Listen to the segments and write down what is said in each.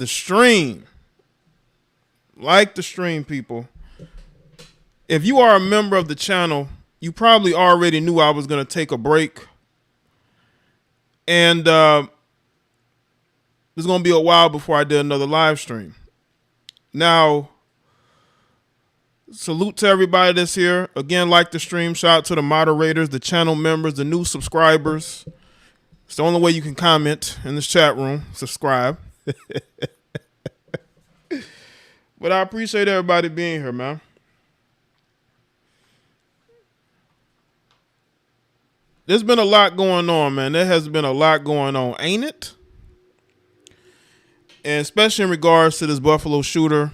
the stream. Like the stream, people. If you are a member of the channel, you probably already knew I was going to take a break. And it's going to be a while before I did another live stream. Now, salute to everybody that's here. Again, like the stream. Shout out to the moderators, the channel members, the new subscribers. It's the only way you can comment in this chat room. Subscribe. But I appreciate everybody being here, man. There's been a lot going on, man. There has been a lot going on, ain't it? And especially in regards to this Buffalo shooter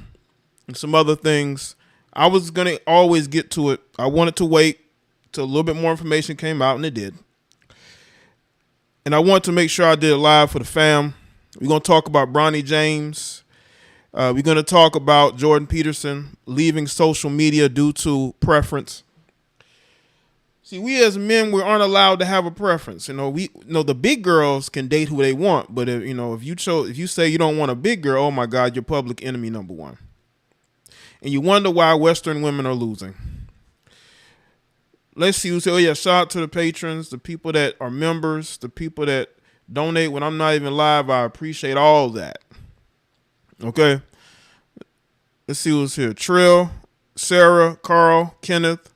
and some other things. I was going to always get to it. I wanted to wait till a little bit more information came out, and it did. And I wanted to make sure I did it live for the fam. We're going to talk about Bronny James. We're going to talk about Jordan Peterson leaving social media due to preference. See, we as men, we aren't allowed to have a preference. The big girls can date who they want, but if you say you don't want a big girl, oh my God, you're public enemy number one. And you wonder why Western women are losing. Let's see who say, oh yeah, shout out to the patrons, the people that are members, the people that donate when I'm not even live. I appreciate all that. Okay. Let's see who's here. Trill, Sarah, Carl, Kenneth,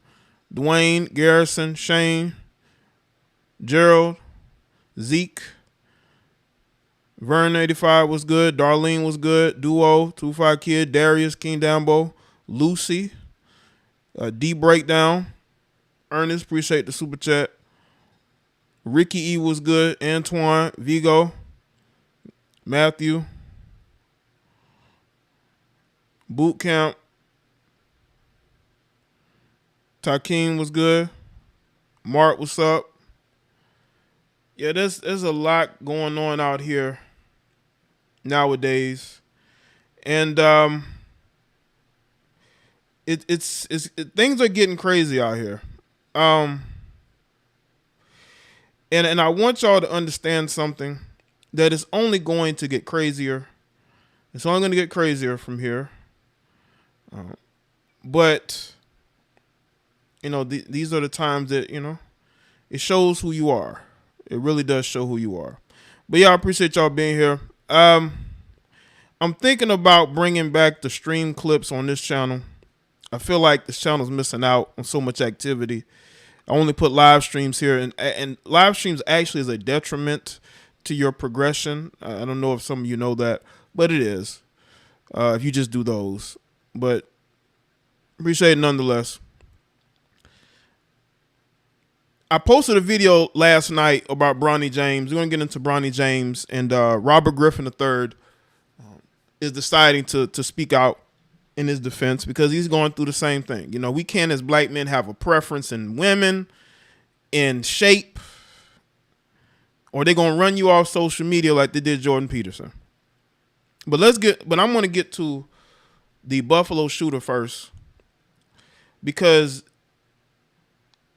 Dwayne, Garrison, Shane, Gerald, Zeke, Vern 85 was good. Darlene was good. Duo, 25 Kid, Darius, King Dambo, Lucy, D Breakdown, Ernest, appreciate the super chat. Ricky E was good. Antoine, Vigo, Matthew, Boot Camp, Takeem was good. Mark, what's up? Yeah, there's a lot going on out here nowadays, and things are getting crazy out here. And I want y'all to understand something, that it's only going to get crazier. It's only going to get crazier from here. But these are the times that it shows who you are. It really does show who you are. But yeah, I appreciate y'all being here. I'm thinking about bringing back the stream clips on this channel. I feel like this channel's missing out on so much activity. I only put live streams here, and live streams actually is a detriment to your progression. I don't know if some of you know that, but it is if you just do those. But appreciate it nonetheless. I posted a video last night about Bronny James. We're going to get into Bronny James, and Robert Griffin III is deciding to speak out in his defense because he's going through the same thing. We can't as black men have a preference in women, in shape, or they're going to run you off social media like they did Jordan Peterson. But I'm going to get to the Buffalo shooter first, because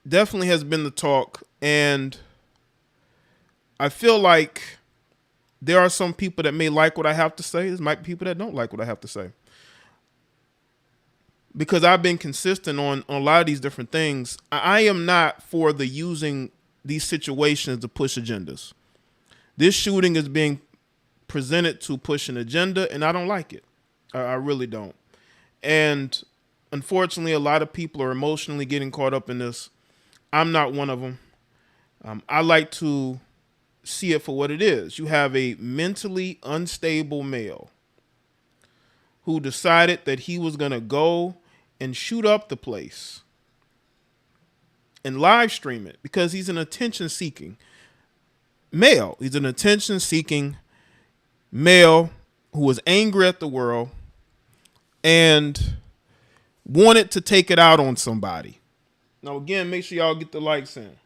definitely has been the talk, and I feel like there are some people that may like what I have to say. There might be people that don't like what I have to say, because I've been consistent on a lot of these different things. I am not for the using these situations to push agendas. This shooting is being presented to push an agenda, and I don't like it. I really don't. And unfortunately, a lot of people are emotionally getting caught up in this. I'm not one of them. I like to see it for what it is. You have a mentally unstable male who decided that he was going to go and shoot up the place and live stream it because he's an attention-seeking male. He's an attention-seeking male who was angry at the world and wanted to take it out on somebody. Now, again, make sure y'all get the likes in.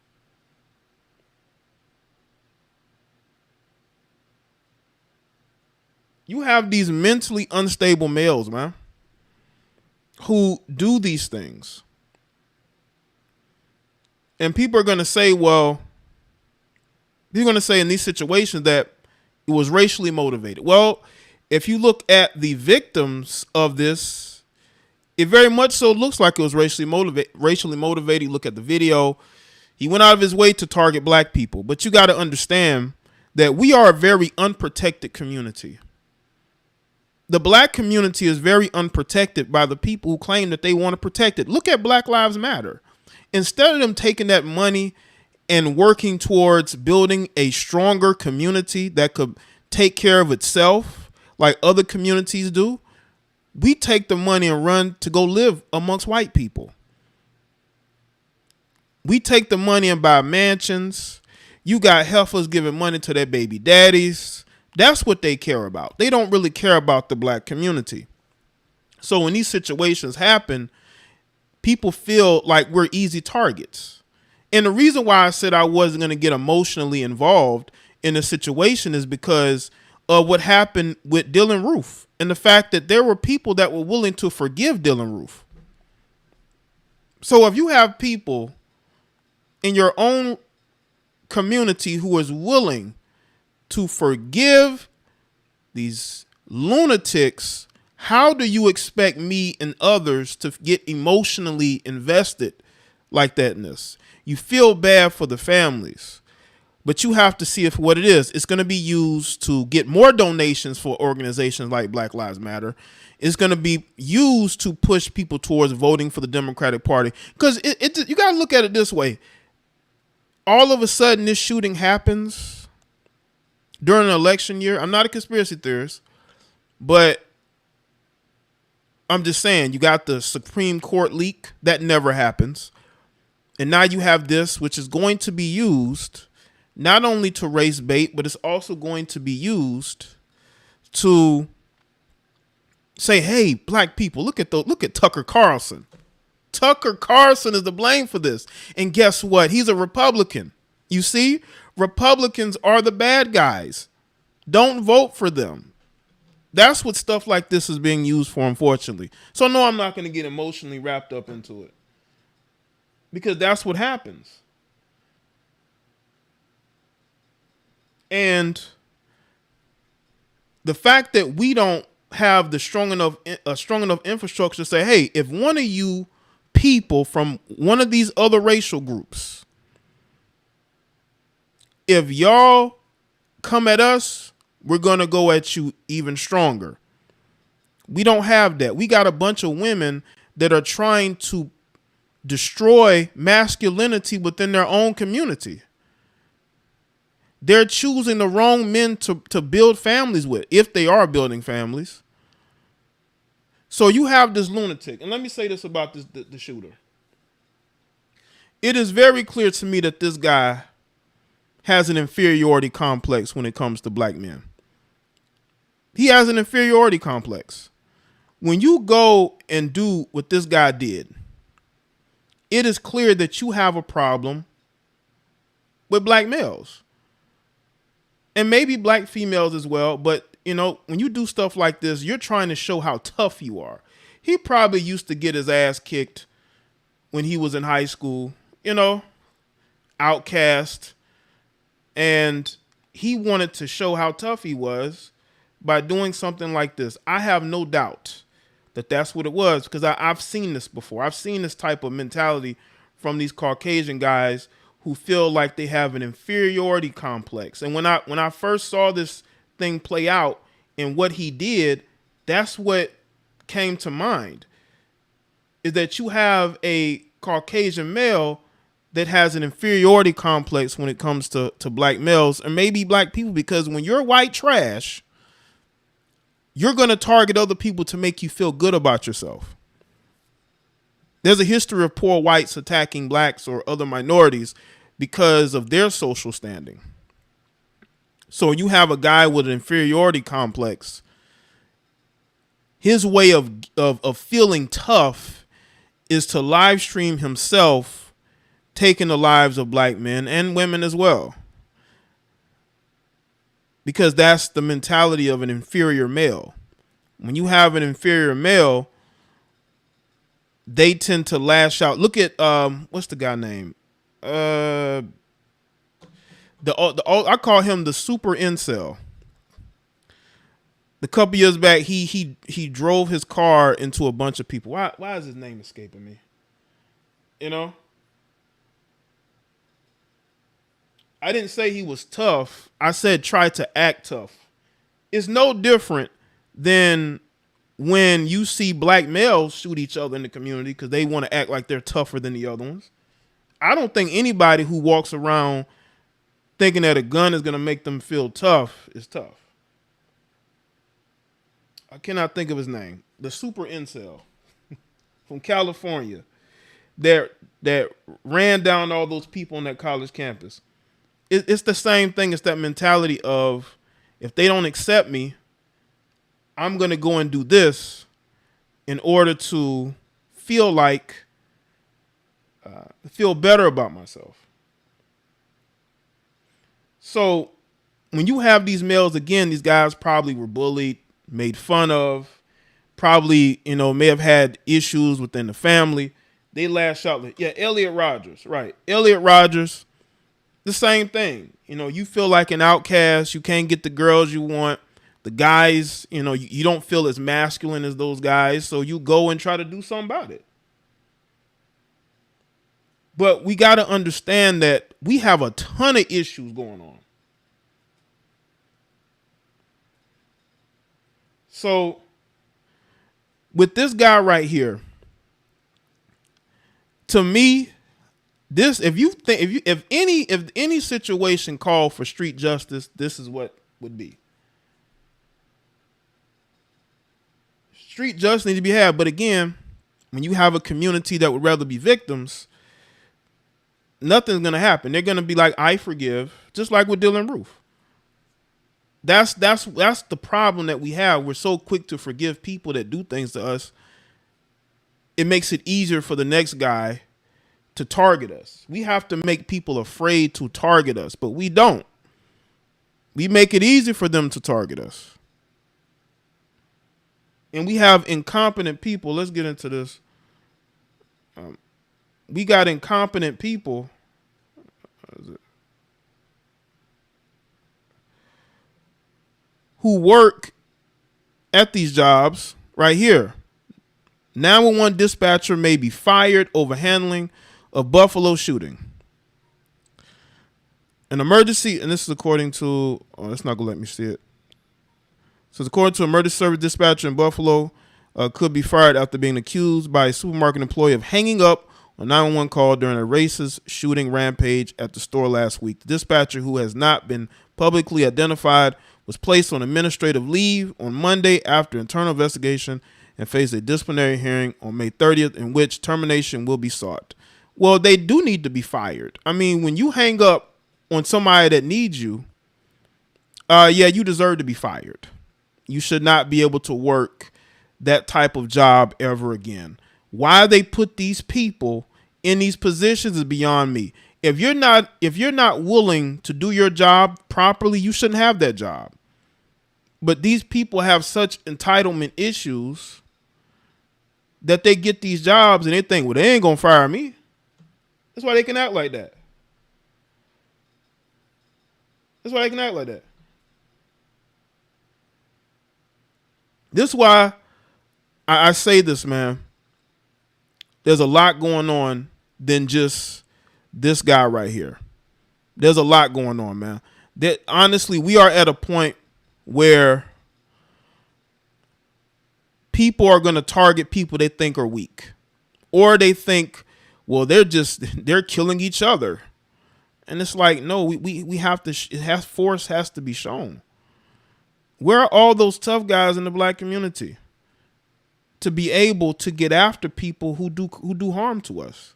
You have these mentally unstable males, man, who do these things. And people are going to say, well, you're going to say in these situations that it was racially motivated. Well, if you look at the victims of this, it very much so looks like it was racially motivated. You look at the video. He went out of his way to target black people. But you got to understand that we are a very unprotected community. The black community is very unprotected by the people who claim that they want to protect it. Look at Black Lives Matter. Instead of them taking that money and working towards building a stronger community that could take care of itself like other communities do, we take the money and run to go live amongst white people. We take the money and buy mansions. You got heifers giving money to their baby daddies. That's what they care about. They don't really care about the black community. So when these situations happen, people feel like we're easy targets. And the reason why I said I wasn't going to get emotionally involved in the situation is because of what happened with Dylan Roof and the fact that there were people that were willing to forgive Dylan Roof. So if you have people in your own community who is willing to forgive these lunatics, how do you expect me and others to get emotionally invested like that in this? You feel bad for the families, but you have to see if what it is. It's going to be used to get more donations for organizations like Black Lives Matter. It's going to be used to push people towards voting for the Democratic Party. Because you got to look at it this way. All of a sudden, this shooting happens during an election year. I'm not a conspiracy theorist, but I'm just saying, you got the Supreme Court leak. That never happens. And now you have this, which is going to be used not only to race bait, but it's also going to be used to say, hey, black people, look at Tucker Carlson. Tucker Carlson is to blame for this. And guess what? He's a Republican. You see, Republicans are the bad guys. Don't vote for them. That's what stuff like this is being used for, unfortunately. So no, I'm not going to get emotionally wrapped up into it, because that's what happens. And the fact that we don't have the strong enough infrastructure to say, hey, if one of you people from one of these other racial groups, if y'all come at us, we're going to go at you even stronger. We don't have that. We got a bunch of women that are trying to destroy masculinity within their own community. They're choosing the wrong men to build families with, if they are building families. So you have this lunatic. And let me say this about the shooter. It is very clear to me that this guy has an inferiority complex when it comes to black men. He has an inferiority complex. When you go and do what this guy did, it is clear that you have a problem with black males. And maybe black females as well. But, you know, when you do stuff like this, you're trying to show how tough you are. He probably used to get his ass kicked when he was in high school, you know, outcast. And he wanted to show how tough he was by doing something like this. I have no doubt that that's what it was, because I've seen this before. I've seen this type of mentality from these Caucasian guys who feel like they have an inferiority complex. And when I first saw this thing play out and what he did, that's what came to mind, is that you have a Caucasian male that has an inferiority complex when it comes to black males, or maybe black people, because when you're white trash, you're going to target other people to make you feel good about yourself. There's a history of poor whites attacking blacks or other minorities because of their social standing. So you have a guy with an inferiority complex. His way of feeling tough is to live stream himself taking the lives of black men and women as well, because that's the mentality of an inferior male. When you have an inferior male, they tend to lash out. Look at what's the guy name? I call him the super incel. The couple years back, he drove his car into a bunch of people. Why is his name escaping me? You know, I didn't say he was tough. I said try to act tough. It's no different than when you see black males shoot each other in the community because they want to act like they're tougher than the other ones. I don't think anybody who walks around thinking that a gun is going to make them feel tough is tough. I cannot think of his name. The super incel from California that ran down all those people on that college campus. It's the same thing. It's that mentality of if they don't accept me, I'm going to go and do this in order to feel like, feel better about myself. So when you have these males, again, these guys probably were bullied, made fun of, probably, may have had issues within the family. They lash out. Yeah, Elliot Rodgers, right. Elliot Rodgers, the same thing. You feel like an outcast. You can't get the girls you want. The guys, you don't feel as masculine as those guys. So you go and try to do something about it. But we got to understand that we have a ton of issues going on. So with this guy right here, to me, this if any situation called for street justice, this is what would be. Street justice needs to be had, but again, when you have a community that would rather be victims, nothing's gonna happen. They're gonna be like, I forgive, just like with Dylan Roof. That's the problem that we have. We're so quick to forgive people that do things to us. It makes it easier for the next guy to target us. We have to make people afraid to target us, but we don't. We make it easy for them to target us. And we have incompetent people. Let's get into this. We got incompetent people. Who work at these jobs right here. 911 dispatcher may be fired over handling of Buffalo shooting. An emergency, and this is according to, it's not going to let me see it. So according to emergency service dispatcher in Buffalo, could be fired after being accused by a supermarket employee of hanging up a 911 call during a racist shooting rampage at the store last week. The dispatcher, who has not been publicly identified, was placed on administrative leave on Monday after internal investigation and faced a disciplinary hearing on May 30th in which termination will be sought. Well, they do need to be fired. I mean, when you hang up on somebody that needs you, you deserve to be fired. You should not be able to work that type of job ever again. Why they put these people in these positions is beyond me. If you're not willing to do your job properly, you shouldn't have that job. But these people have such entitlement issues that they get these jobs and they think, well, they ain't gonna fire me. That's why they can act like that. That's why they can act like that. This is why I say this, man. There's a lot going on than just this guy right here. There's a lot going on, man. That honestly, we are at a point where people are going to target people they think are weak, or they think, well, they're killing each other. And it's like, no, we have to, force has to be shown. Where are all those tough guys in the black community to be able to get after people who do harm to us?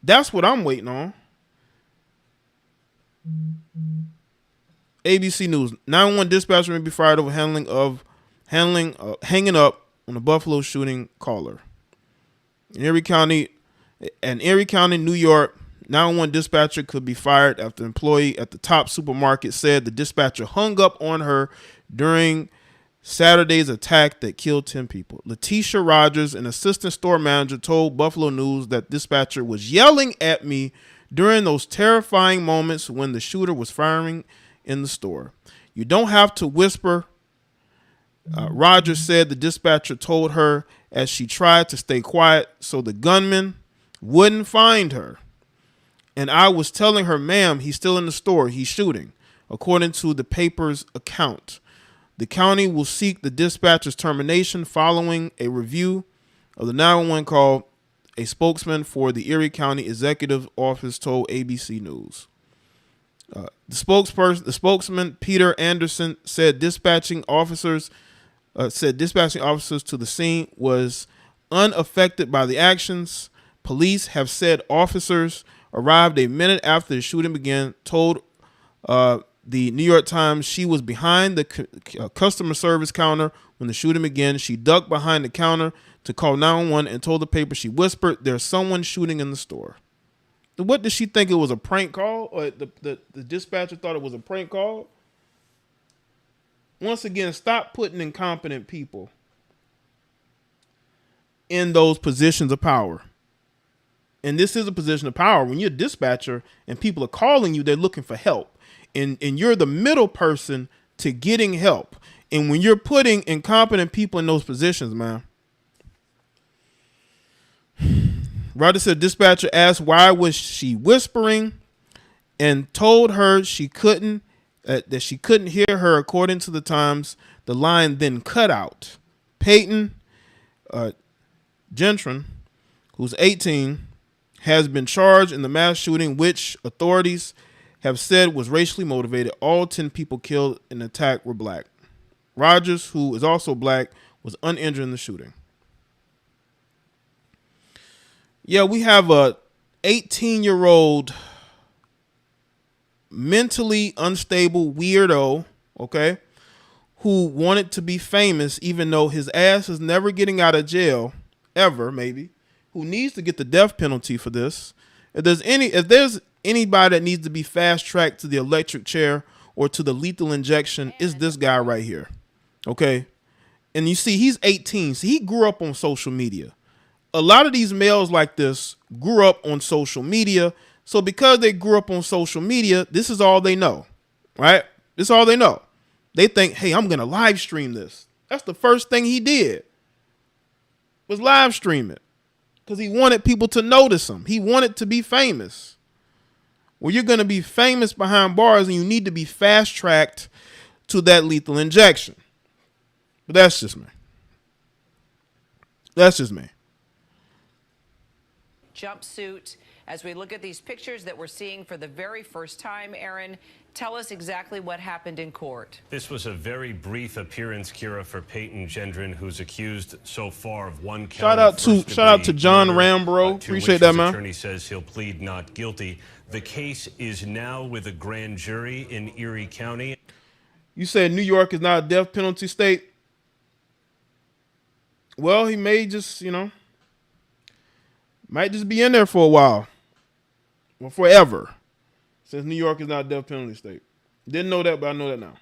That's what I'm waiting on. ABC News: 911 dispatcher may be fired over hanging up on a Buffalo shooting caller. In Erie County, New York, 911 dispatcher could be fired after an employee at the top supermarket said the dispatcher hung up on her during Saturday's attack that killed 10 people. Letitia Rogers, an assistant store manager, told Buffalo News that dispatcher was yelling at me during those terrifying moments when the shooter was firing in the store. You don't have to whisper Rogers said the dispatcher told her as she tried to stay quiet so the gunman wouldn't find her. And I was telling her, ma'am, he's still in the store. He's shooting, according to the paper's account. The county will seek the dispatcher's termination following a review of the 911 call, a spokesman for the Erie County Executive Office told ABC News. The spokesman, Peter Anderson, said dispatching officers to the scene was unaffected by the actions. Police have said officers arrived a minute after the shooting began, told the New York Times she was behind the customer service counter when the shooting began. She ducked behind the counter to call 911 and told the paper, she whispered, there's someone shooting in the store. What did she think? It was a prank call? Or the dispatcher thought it was a prank call? Once again, stop putting incompetent people in those positions of power. And this is a position of power. When you're a dispatcher and people are calling you, they're looking for help. And you're the middle person to getting help. And when you're putting incompetent people in those positions, man. Rogers said dispatcher asked why was she whispering and told her she couldn't that she couldn't hear her. According to the Times, the line then cut out. Peyton Gentron, who's 18, has been charged in the mass shooting, which authorities have said was racially motivated. All 10 people killed in the attack were black. Rogers, who is also black, was uninjured in the shooting. Yeah, we have a 18-year-old mentally unstable weirdo, okay, who wanted to be famous even though his ass is never getting out of jail, ever, maybe, who needs to get the death penalty for this. If there's anybody that needs to be fast-tracked to the electric chair or to the lethal injection, is this guy right here, okay? And you see, he's 18, so he grew up on social media. A lot of these males like this grew up on social media. So because they grew up on social media, this is all they know, right? This is all they know. They think, hey, I'm going to live stream this. That's the first thing he did, was live stream it, because he wanted people to notice him. He wanted to be famous. Well, you're going to be famous behind bars and you need to be fast-tracked to that lethal injection. But that's just me. That's just me. Jumpsuit. As we look at these pictures that we're seeing for the very first time, Aaron, tell us exactly what happened in court. This was a very brief appearance, Kira, for Peyton Gendron, who's accused so far of one count. Shout out to John Rambro. Appreciate that, man. Attorney says he'll plead not guilty. The case is now with a grand jury in Erie County. You said New York is not a death penalty state. Well, he may just, might just be in there for a while. Well, forever. Since New York is not a death penalty state. Didn't know that, but I know that now.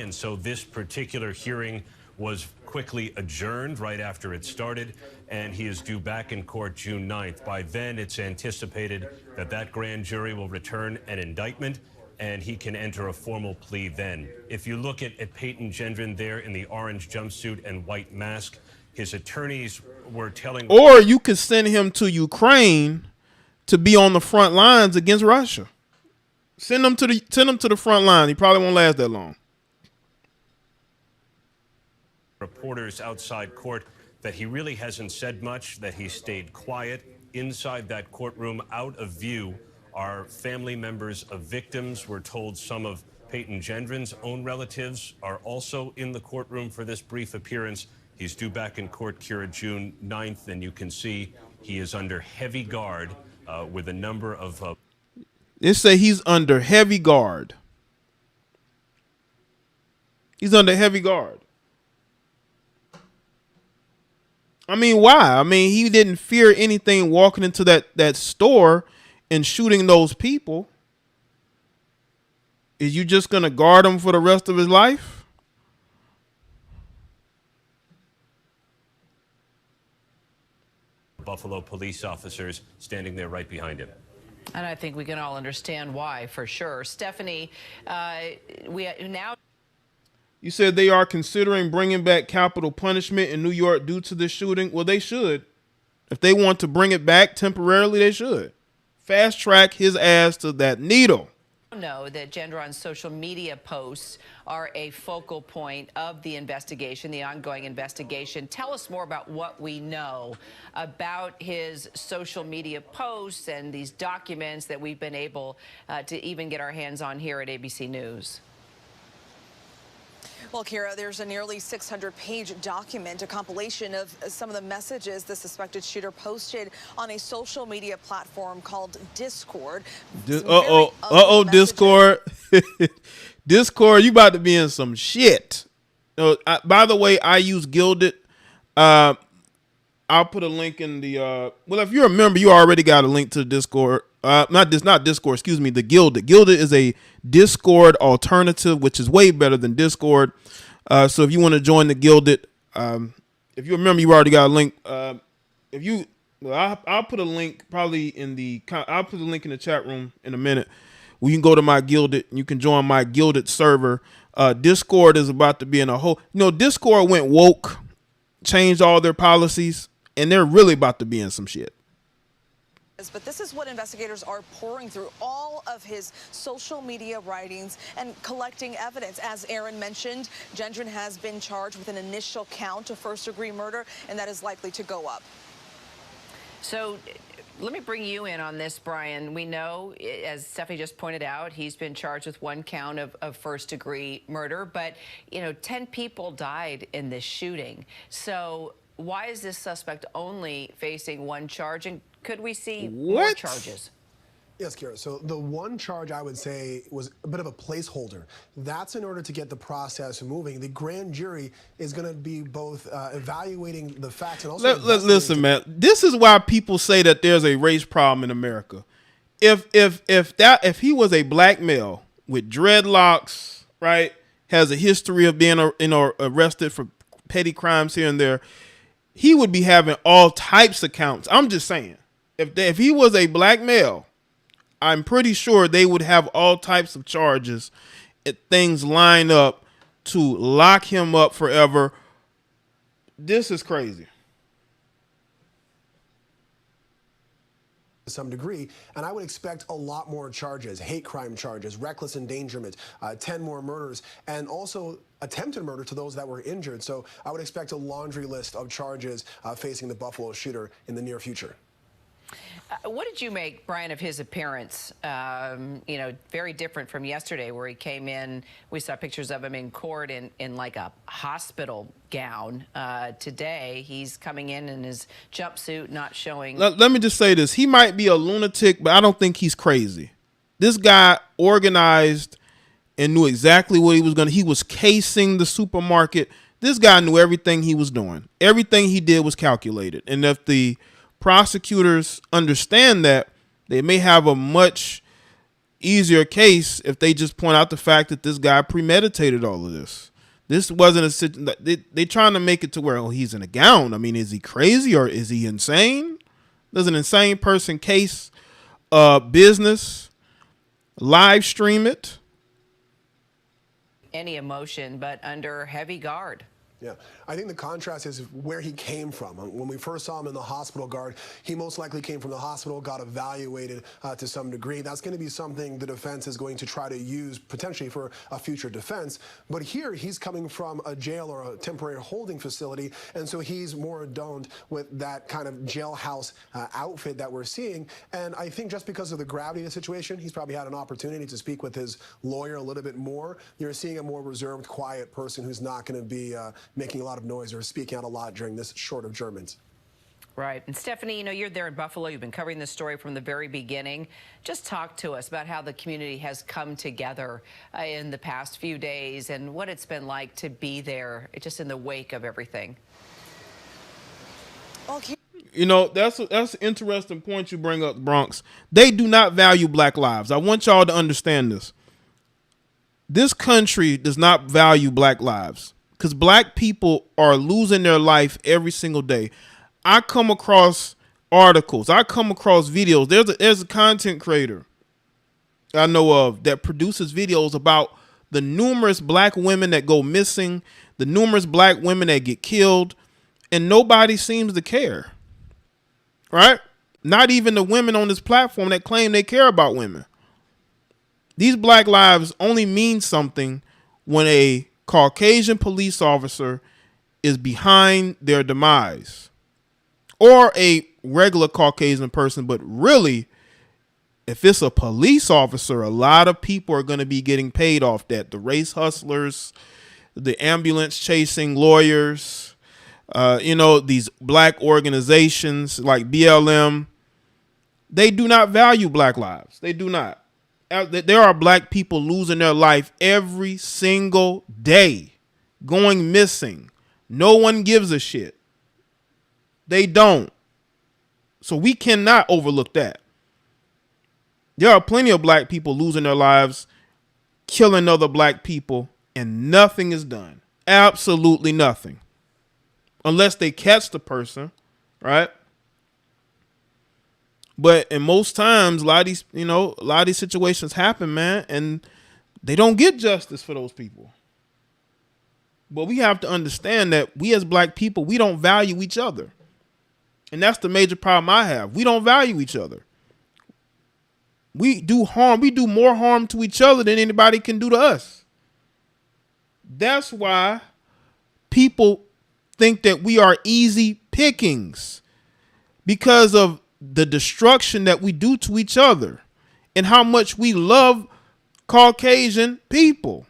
And so this particular hearing was quickly adjourned right after it started, and he is due back in court June 9th. By then, it's anticipated that that grand jury will return an indictment, and he can enter a formal plea then. If you look at Peyton Gendron there in the orange jumpsuit and white mask, his attorneys were telling... Or you could send him to Ukraine to be on the front lines against Russia. Send him to the front line. He probably won't last that long. Reporters outside court that he really hasn't said much, that he stayed quiet. Inside that courtroom, out of view, are family members of victims. We're told some of Peyton Gendron's own relatives are also in the courtroom for this brief appearance. He's due back in court, Kira, June 9th, and you can see he is under heavy guard with a number of... They say he's under heavy guard. He's under heavy guard. I mean, why? I mean, he didn't fear anything walking into that store and shooting those people. Is you just going to guard him for the rest of his life? Buffalo police officers standing there right behind him. And I think we can all understand why, for sure. Stephanie, we now... You said they are considering bringing back capital punishment in New York due to this shooting. Well, they should. If they want to bring it back temporarily, they should. Fast track his ass to that needle. Know that Gendron's social media posts are a focal point of the investigation, the ongoing investigation. Tell us more about what we know about his social media posts and these documents that we've been able to even get our hands on here at ABC News. Well, Kira, there's a nearly 600-page document, a compilation of some of the messages the suspected shooter posted on a social media platform called Discord. Discord. Discord, you about to be in some shit. By the way, I use Gilded. I'll put a link in the well, if you're a member, you already got a link to the Discord. Not Discord, excuse me, the Gilded. Gilded is a Discord alternative, which is way better than Discord. So if you want to join the Gilded, if you're a member, you already got a link. I'll put a link probably I'll put a link in the chat room in a minute. Where you can go to my Gilded and you can join my Gilded server. Discord is about to be in a whole, Discord went woke, changed all their policies, and they're really about to be in some shit. But this is what investigators are pouring through, all of his social media writings and collecting evidence. As Aaron mentioned, Gendron has been charged with an initial count of first-degree murder, and that is likely to go up. So let me bring you in on this, Brian. We know, as Stephanie just pointed out, he's been charged with one count of first-degree murder, but, 10 people died in this shooting. So why is this suspect only facing one charge, and could we see more charges? Yes, Kira. So the one charge I would say was a bit of a placeholder. That's in order to get the process moving. The grand jury is going to be both evaluating the facts and also listen, man. This is why people say that there's a race problem in America. If he was a black male with dreadlocks, right, has a history of being arrested for petty crimes here and there, he would be having all types of counts. I'm just saying, if he was a black male, I'm pretty sure they would have all types of charges, things lined up to lock him up forever. This is crazy. To some degree, and I would expect a lot more charges, hate crime charges, reckless endangerment, 10 more murders, and also attempted murder to those that were injured. So I would expect a laundry list of charges facing the Buffalo shooter in the near future. What did you make, Brian, of his appearance? Very different from yesterday where he came in. We saw pictures of him in court in like a hospital gown. Today, he's coming in his jumpsuit, not showing. Let me just say this. He might be a lunatic, but I don't think he's crazy. This guy organized and knew exactly what he was going to. He was casing the supermarket. This guy knew everything he was doing. Everything he did was calculated. And if the prosecutors understand that, they may have a much easier case if they just point out the fact that this guy premeditated all of this. This wasn't a they trying to make it to where, he's in a gown. I mean, is he crazy or is he insane? Does an insane person case business, live stream it? Any emotion, but under heavy guard. Yeah, I think the contrast is where he came from. When we first saw him in the hospital guard, he most likely came from the hospital, got evaluated to some degree. That's going to be something the defense is going to try to use potentially for a future defense. But here, he's coming from a jail or a temporary holding facility, and so he's more adorned with that kind of jailhouse outfit that we're seeing. And I think just because of the gravity of the situation, he's probably had an opportunity to speak with his lawyer a little bit more. You're seeing a more reserved, quiet person who's not going to be making a lot of noise or speaking out a lot during this short of Germans. Right. And Stephanie, you're there in Buffalo. You've been covering this story from the very beginning. Just talk to us about how the community has come together in the past few days and what it's been like to be there just in the wake of everything. That's an interesting point you bring up, Bronx. They do not value black lives. I want y'all to understand this. This country does not value black lives because black people are losing their life every single day. I come across articles. I come across videos. There's a content creator I know of that produces videos about the numerous black women that go missing, the numerous black women that get killed, and nobody seems to care, right? Not even the women on this platform that claim they care about women. These black lives only mean something when a Caucasian police officer is behind their demise, or a regular Caucasian person. But really, if it's a police officer, a lot of people are going to be getting paid off that. The race hustlers, the ambulance chasing lawyers, these black organizations like BLM, they do not value black lives. They do not. There are black people losing their life every single day, going missing. No one gives a shit. They don't. So we cannot overlook that. There are plenty of black people losing their lives, killing other black people, and nothing is done. Absolutely nothing. Unless they catch the person, right? But in most times, a lot of these situations happen, man, and they don't get justice for those people. But we have to understand that we as black people, we don't value each other. And that's the major problem I have. We don't value each other. We do harm. We do more harm to each other than anybody can do to us. That's why people think that we are easy pickings, because of the destruction that we do to each other and how much we love Caucasian people,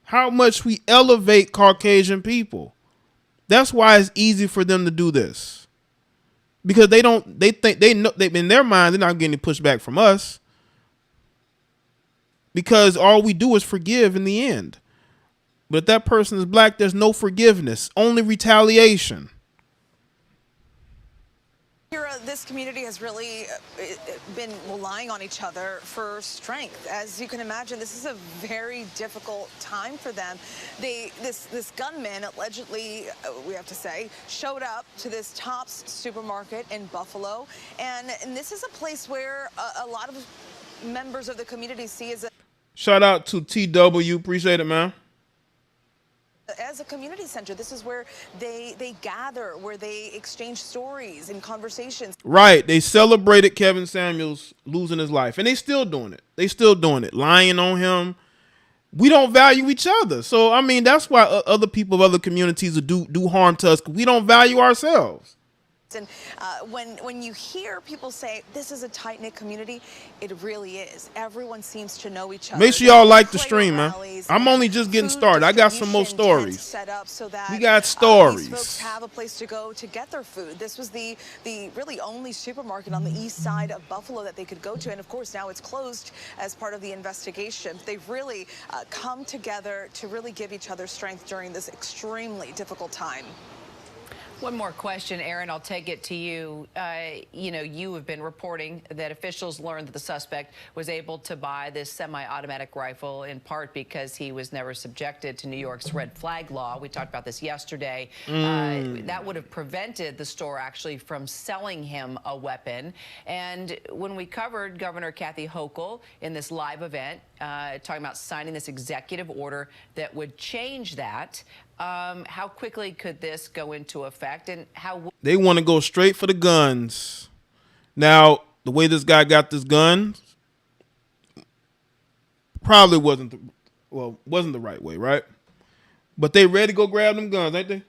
how much we elevate Caucasian people. That's why it's easy for them to do this, because they know in their mind they're not getting any pushback from us, because all we do is forgive in the end. But if that person is black, there's no forgiveness, only retaliation. This community has really been relying on each other for strength. As you can imagine, this is a very difficult time for them. This gunman allegedly, we have to say, showed up to this Tops supermarket in Buffalo, and this is a place where a lot of members of the community see as a... Shout out to TW, appreciate it, man. As a community center, this is where they gather, where they exchange stories and conversations. Right. They celebrated Kevin Samuels losing his life, and they still doing it. They still doing it, lying on him. We don't value each other. So, I mean, that's why other people of other communities do harm to us. We don't value ourselves. And when you hear people say this is a tight-knit community, it really is. Everyone seems to know each other. Make sure y'all like the stream, man. I'm only just getting started. I got some more stories. Set up so that we got stories. These folks have a place to go to get their food. This was the really only supermarket on the east side of Buffalo that they could go to, and of course now it's closed as part of the investigation. They've really come together to really give each other strength during this extremely difficult time. One more question, Aaron. I'll take it to you. You have been reporting that officials learned that the suspect was able to buy this semi-automatic rifle in part because he was never subjected to New York's red flag law. We talked about this yesterday. That would have prevented the store actually from selling him a weapon. And when we covered Governor Kathy Hochul in this live event, talking about signing this executive order that would change that, how quickly could this go into effect, and how they want to go straight for the guns? Now, the way this guy got this gun probably wasn't the right way, right? But they ready to go grab them guns, ain't they?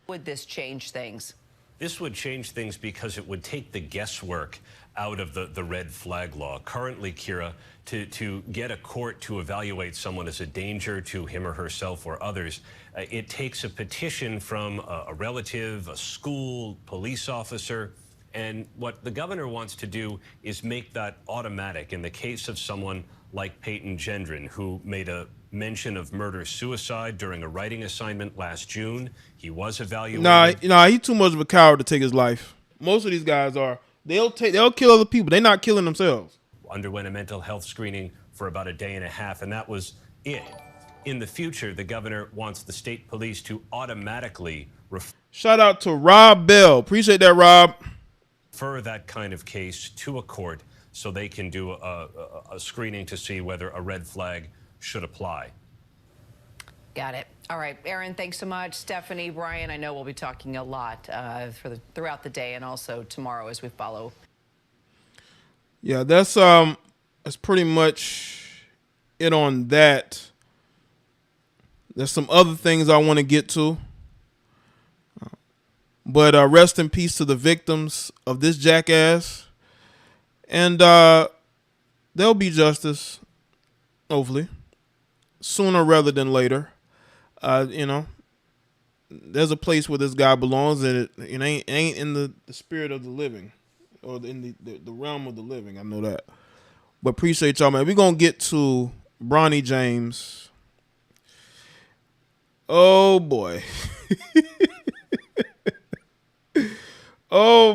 would this change things? This would change things because it would take the guesswork out of the red flag law. Currently, Kira, to get a court to evaluate someone as a danger to him or herself or others, it takes a petition from a relative, a school, police officer. And what the governor wants to do is make that automatic in the case of someone like Peyton Gendron, who made a mention of murder-suicide during a writing assignment last June. He was evaluated. Nah, he's too much of a coward to take his life. Most of these guys are. They'll kill other people. They're not killing themselves. Underwent a mental health screening for about a day and a half, and that was it. In the future, the governor wants the state police to automatically shout out to Rob Bell. Appreciate that, Rob. refer that kind of case to a court so they can do a screening to see whether a red flag should apply. Got it. All right, Aaron, thanks so much. Stephanie, Brian, I know we'll be talking a lot throughout the day and also tomorrow as we follow. Yeah, that's pretty much it on that. There's some other things I want to get to. But rest in peace to the victims of this jackass. And there'll be justice, hopefully, sooner rather than later. You know, there's a place where this guy belongs, and it ain't in the spirit of the living, or in the realm of the living. I know that. But appreciate y'all, man. We're going to get to Bronny James. Oh, boy. Oh,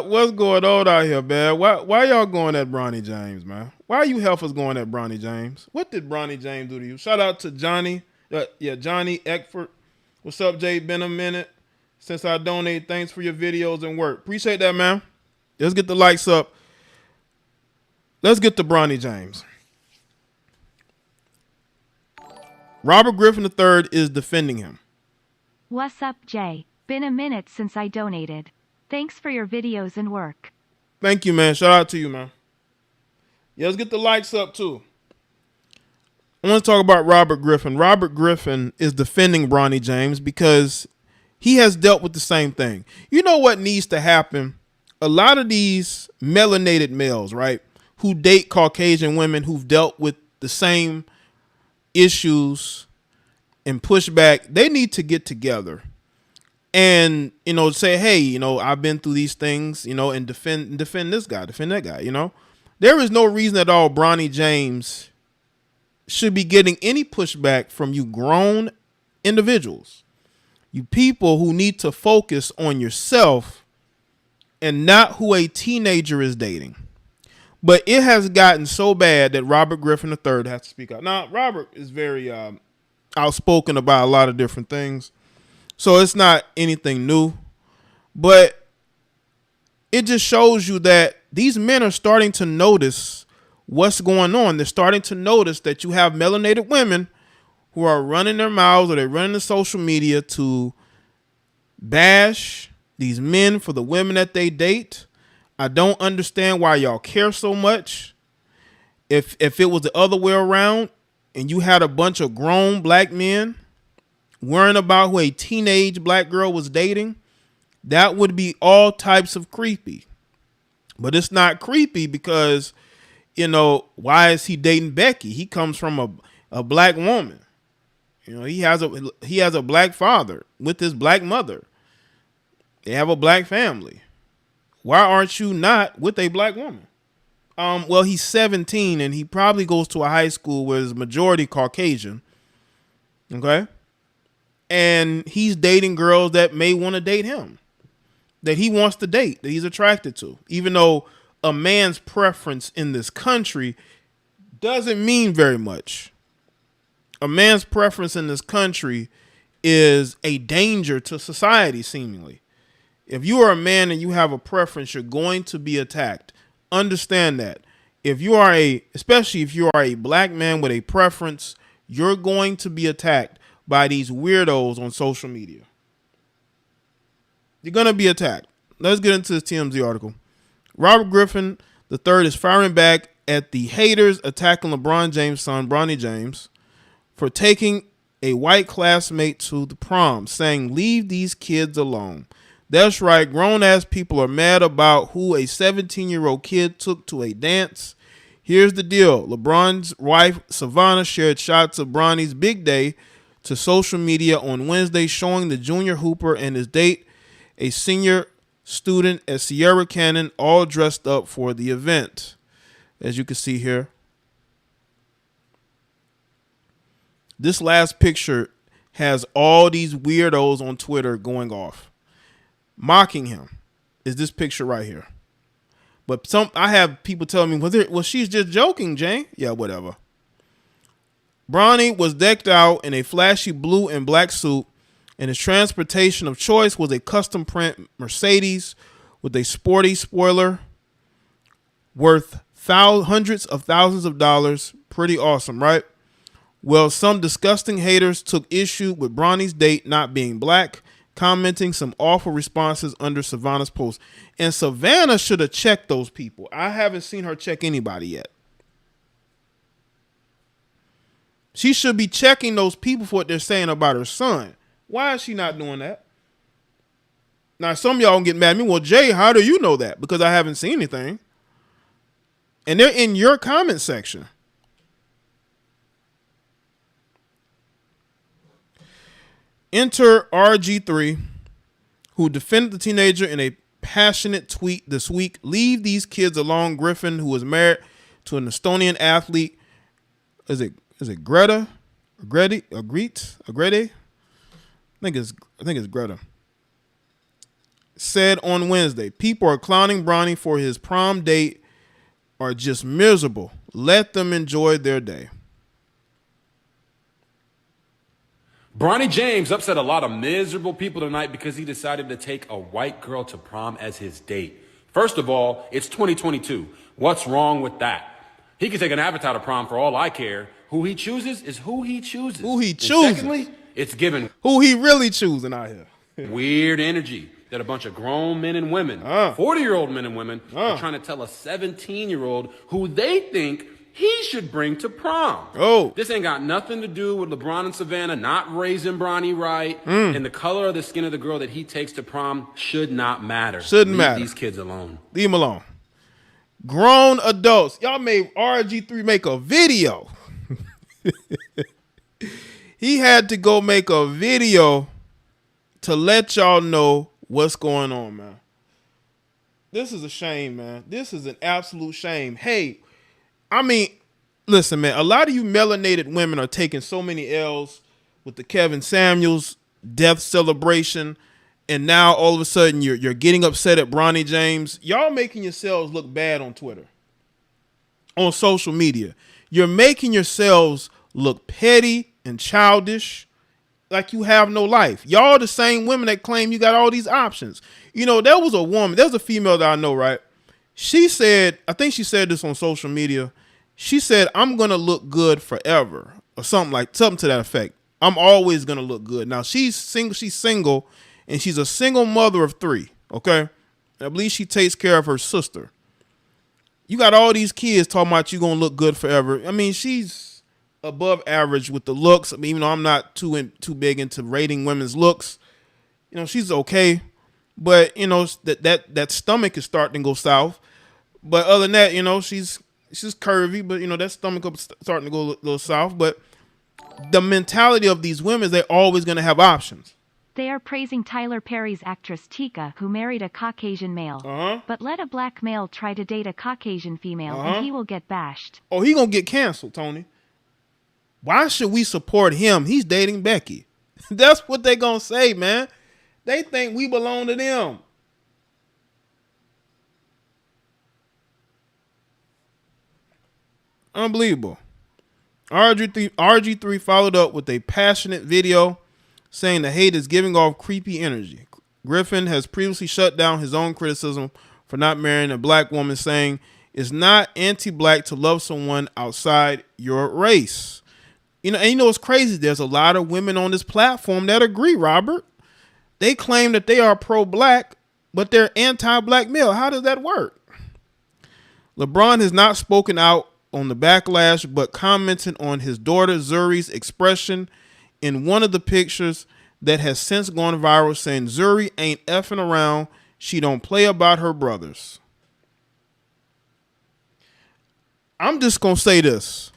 what's going on out here, man? Why y'all going at Bronny James, man? Why are you heifers going at Bronny James? What did Bronny James do to you? Shout out to Johnny. Johnny Eckford. What's up, Jay? Been a minute since I donated. Thanks for your videos and work. Appreciate that, man. Let's get the likes up. Let's get to Bronny James. Robert Griffin III is defending him. What's up, Jay? Been a minute since I donated. Thanks for your videos and work. Thank you, man. Shout out to you, man. Yeah, let's get the likes up, too. I want to talk about Robert Griffin. Robert Griffin is defending Bronny James because he has dealt with the same thing. You know what needs to happen? A lot of these melanated males, right, who date Caucasian women who've dealt with the same issues and pushback, they need to get together and, you know, say, hey, you know, I've been through these things, you know, and defend this guy, defend that guy, you know. There is no reason at all Bronny James should be getting any pushback from you grown individuals. You people who need to focus on yourself and not who a teenager is dating. But it has gotten so bad that Robert Griffin III has to speak out. Now, Robert is very outspoken about a lot of different things, so it's not anything new. But it just shows you that these men are starting to notice what's going on. They're starting to notice that you have melanated women who are running their mouths, or they're running the social media to bash these men for the women that they date. I don't understand why y'all care so much. If it was the other way around and you had a bunch of grown black men worrying about who a teenage black girl was dating, that would be all types of creepy. But it's not creepy because, you know, why is he dating Becky? He comes from a black woman. You know, he has a black father with his black mother. They have a black family. Why aren't you not with a black woman? Well, he's 17 and he probably goes to a high school where it's majority Caucasian. Okay. And he's dating girls that may want to date him, that he wants to date, that he's attracted to, even though a man's preference in this country doesn't mean very much. A man's preference in this country is a danger to society, seemingly. If you are a man and you have a preference, you're going to be attacked. Understand that. Especially if you are a black man with a preference, you're going to be attacked by these weirdos on social media. You're going to be attacked. Let's get into this TMZ article. Robert Griffin III is firing back at the haters attacking LeBron James' son, Bronny James, for taking a white classmate to the prom, saying, "Leave these kids alone." That's right. Grown-ass people are mad about who a 17-year-old kid took to a dance. Here's the deal. LeBron's wife, Savannah, shared shots of Bronny's big day to social media on Wednesday, showing the junior hooper and his date, a senior student at Sierra Canyon, all dressed up for the event. As you can see here. This last picture has all these weirdos on Twitter going off, mocking him. Is this picture right here? But I have people telling me, well, she's just joking, Jay. Yeah, whatever. Bronny was decked out in a flashy blue and black suit, and his transportation of choice was a custom print Mercedes with a sporty spoiler worth hundreds of thousands of dollars. Pretty awesome, right? Well, some disgusting haters took issue with Bronny's date not being black, commenting some awful responses under Savannah's post. And Savannah should have checked those people. I haven't seen her check anybody yet. She should be checking those people for what they're saying about her son. Why is she not doing that? Now, some of y'all gonna get mad at me. Well, Jay, how do you know that? Because I haven't seen anything. And they're in your comment section. Enter RG3, who defended the teenager in a passionate tweet this week. Leave these kids alone. Griffin, who was married to an Estonian athlete. Is it Greta? Agrede? I think it's Greta. Said on Wednesday, people are clowning Bronny for his prom date are just miserable. Let them enjoy their day. Bronny James upset a lot of miserable people tonight because he decided to take a white girl to prom as his date. First of all, it's 2022. What's wrong with that? He can take an avatar to prom for all I care. Who he chooses is who he chooses. Who he chooses. Secondly, it's given who he really choosing out here. Weird energy that a bunch of grown men and women, 40-year-old men and women, are trying to tell a 17-year-old who they think he should bring to prom. Oh. This ain't got nothing to do with LeBron and Savannah not raising Bronny right. And the color of the skin of the girl that he takes to prom should not matter. Shouldn't matter. Leave these kids alone. Leave them alone. Grown adults. Y'all made RG3 make a video. He had to go make a video to let y'all know what's going on, man. This is a shame, man. This is an absolute shame. Hey, I mean, listen, man, a lot of you melanated women are taking so many L's with the Kevin Samuels death celebration, and now all of a sudden you're getting upset at Bronny James. Y'all making yourselves look bad on Twitter, on social media. You're making yourselves look petty and childish, like you have no life. Y'all the same women that claim you got all these options. You know, there was a female that I know, right? She said, I think she said this on social media. She said, I'm going to look good forever, or something to that effect. I'm always going to look good. Now she's single, and she's a single mother of 3. Okay. I believe she takes care of her sister. You got all these kids talking about you going to look good forever. I mean, she's above average with the looks. I mean, even though I'm not too big into rating women's looks, you know, she's okay. But, you know, that stomach is starting to go south. But other than that, you know, she's curvy, but, you know, that stomach is starting to go a little south. But the mentality of these women is they're always going to have options. They are praising Tyler Perry's actress Tika, who married a Caucasian male. But let a black male try to date a Caucasian female, and he will get bashed. Oh, he going to get canceled, Tony. Why should we support him? He's dating Becky. That's what they going to say, man. They think we belong to them. Unbelievable. RG3 followed up with a passionate video saying the hate is giving off creepy energy. Griffin has previously shut down his own criticism for not marrying a black woman, saying it's not anti-black to love someone outside your race. You know, and you know what's crazy? There's a lot of women on this platform that agree, Robert. They claim that they are pro-black, but they're anti-black male. How does that work? LeBron has not spoken out on the backlash, but commented on his daughter Zuri's expression in one of the pictures that has since gone viral, saying Zuri ain't effing around. She don't play about her brothers. I'm just going to say this.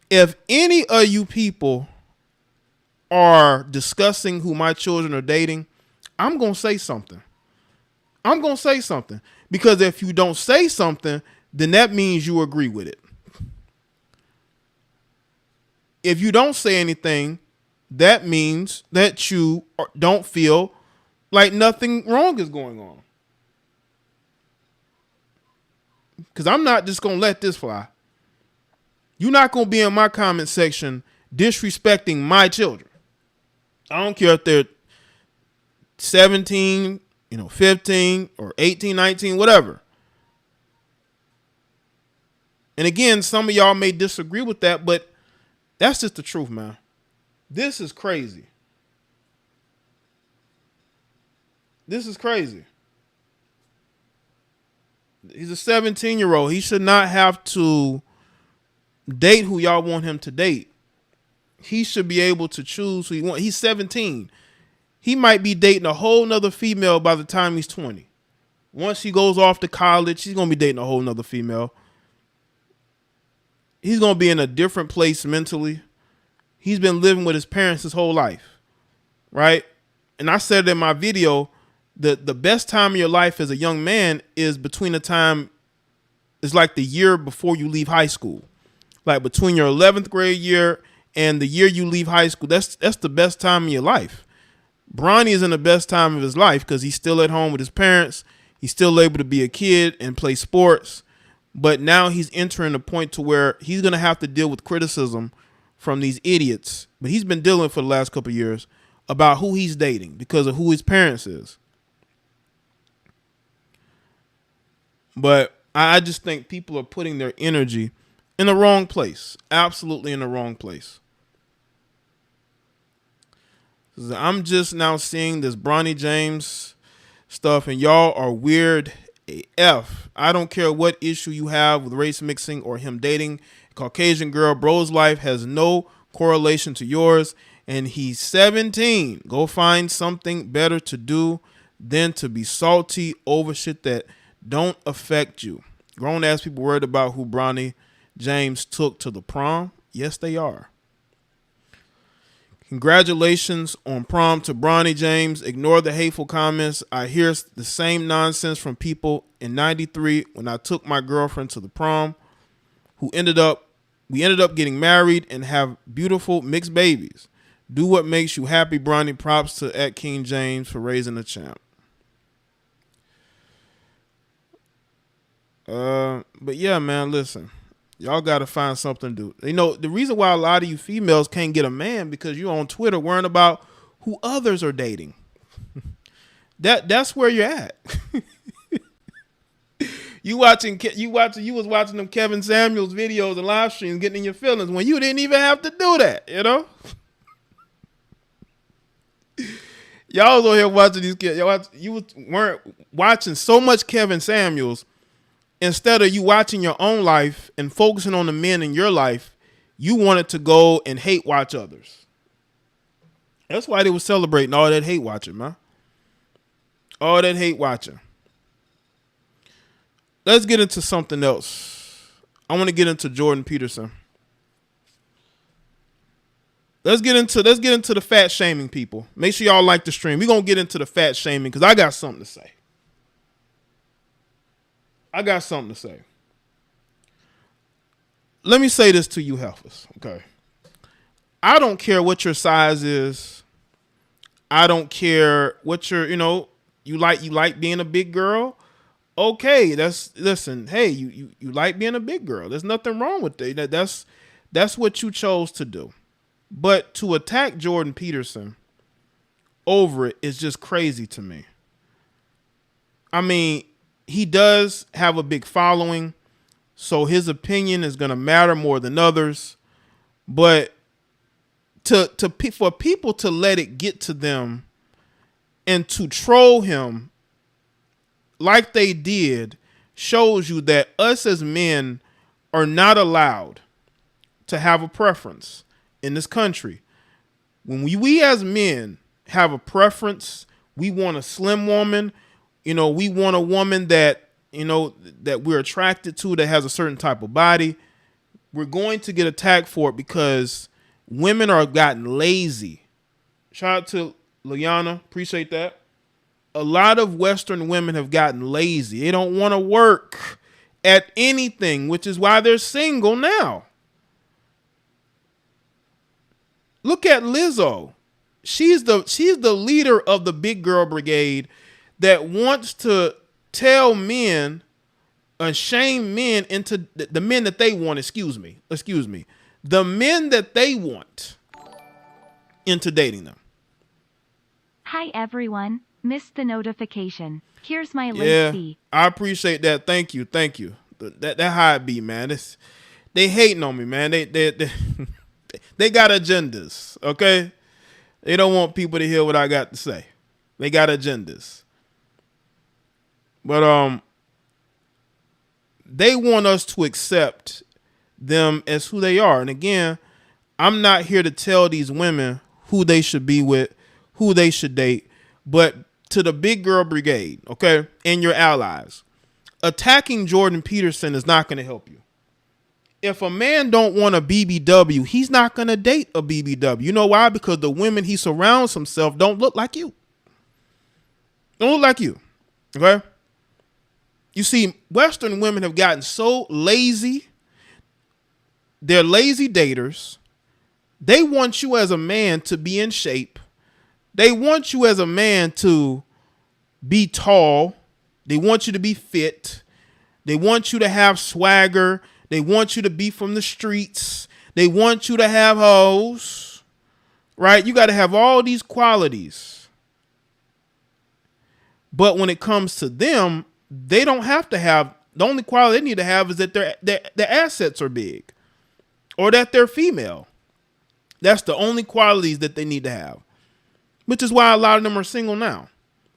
If any of you people are discussing who my children are dating, I'm going to say something. I'm going to say something. Because if you don't say something, then that means you agree with it. If you don't say anything, that means that you don't feel like nothing wrong is going on. Because I'm not just going to let this fly. You're not going to be in my comment section disrespecting my children. I don't care if they're 17, 15 or 18, 19, whatever. And again, some of y'all may disagree with that, but that's just the truth, man. This is crazy. This is crazy. He's a 17-year-old. He should not have to date who y'all want him to date. He should be able to choose who he wants. He's 17. He might be dating a whole nother female by the time he's 20. Once he goes off to college, he's going to be dating a whole nother female. He's going to be in a different place mentally. He's been living with his parents his whole life, right? And I said in my video, the best time of your life as a young man is between the time, it's like the year before you leave high school. Like between your 11th grade year and the year you leave high school, that's the best time of your life. Bronny is in the best time of his life because he's still at home with his parents. He's still able to be a kid and play sports. But now he's entering a point to where he's going to have to deal with criticism from these idiots. But he's been dealing for the last couple of years about who he's dating because of who his parents is. But I just think people are putting their energy in the wrong place. Absolutely in the wrong place. I'm just now seeing this Bronny James stuff, and y'all are weird AF. I don't care what issue you have with race mixing or him dating a Caucasian girl. Bro's life has no correlation to yours, and he's 17. Go find something better to do than to be salty over shit that don't affect you. Grown ass people worried about who Bronny James took to the prom. Yes, they are. Congratulations on prom to Bronny James. Ignore the hateful comments. I hear the same nonsense from people in 93 when I took my girlfriend to the prom, we ended up getting married and have beautiful mixed babies. Do what makes you happy, Bronny. Props to at King James for raising the champ. But yeah, man, listen. Y'all got to find something to do. You know, the reason why a lot of you females can't get a man because you're on Twitter worrying about who others are dating. That's where you're at. You was watching them Kevin Samuels videos and live streams, getting in your feelings when you didn't even have to do that, you know? Y'all was over here watching these kids. You weren't watching so much Kevin Samuels. Instead of you watching your own life and focusing on the men in your life, you wanted to go and hate watch others. That's why they were celebrating all that hate watching, man. All that hate watching. Let's get into something else. I want to get into Jordan Peterson. Let's get into the fat shaming people. Make sure y'all like the stream. We're going to get into the fat shaming because I got something to say. Let me say this to you heifers, okay? I don't care what your size is. I don't care what your, you like being a big girl. Okay, hey, you like being a big girl. There's nothing wrong with that. That's what you chose to do. But to attack Jordan Peterson over it is just crazy to me. I mean, he does have a big following, so his opinion is going to matter more than others. But for people to let it get to them and to troll him like they did shows you that us as men are not allowed to have a preference in this country. When we as men have a preference, we want a slim woman. We want a woman that, that we're attracted to that has a certain type of body. We're going to get attacked for it because women are gotten lazy. Shout out to Liana. Appreciate that. A lot of Western women have gotten lazy. They don't want to work at anything, which is why they're single now. Look at Lizzo. She's the leader of the big girl brigade that wants to tell men and shame men into the men that they want, excuse me, the men that they want into dating them. Hi everyone. Missed the notification. Here's my link Yeah, fee. I appreciate that. Thank you. That how it be, man. They hating on me, man. They they got agendas, okay? They don't want people to hear what I got to say. They got agendas. But they want us to accept them as who they are. And again, I'm not here to tell these women who they should be with, who they should date, but to the big girl brigade, okay, and your allies, attacking Jordan Peterson is not going to help you. If a man don't want a BBW, he's not going to date a BBW. You know why? Because the women he surrounds himself don't look like you. Don't look like you. Okay? You see, Western women have gotten so lazy. They're lazy daters. They want you as a man to be in shape. They want you as a man to be tall. They want you to be fit. They want you to have swagger. They want you to be from the streets. They want you to have hoes, right? You got to have all these qualities. But when it comes to them, they don't have to have, the only quality they need to have is that their assets are big or that they're female. That's the only qualities that they need to have, which is why a lot of them are single now.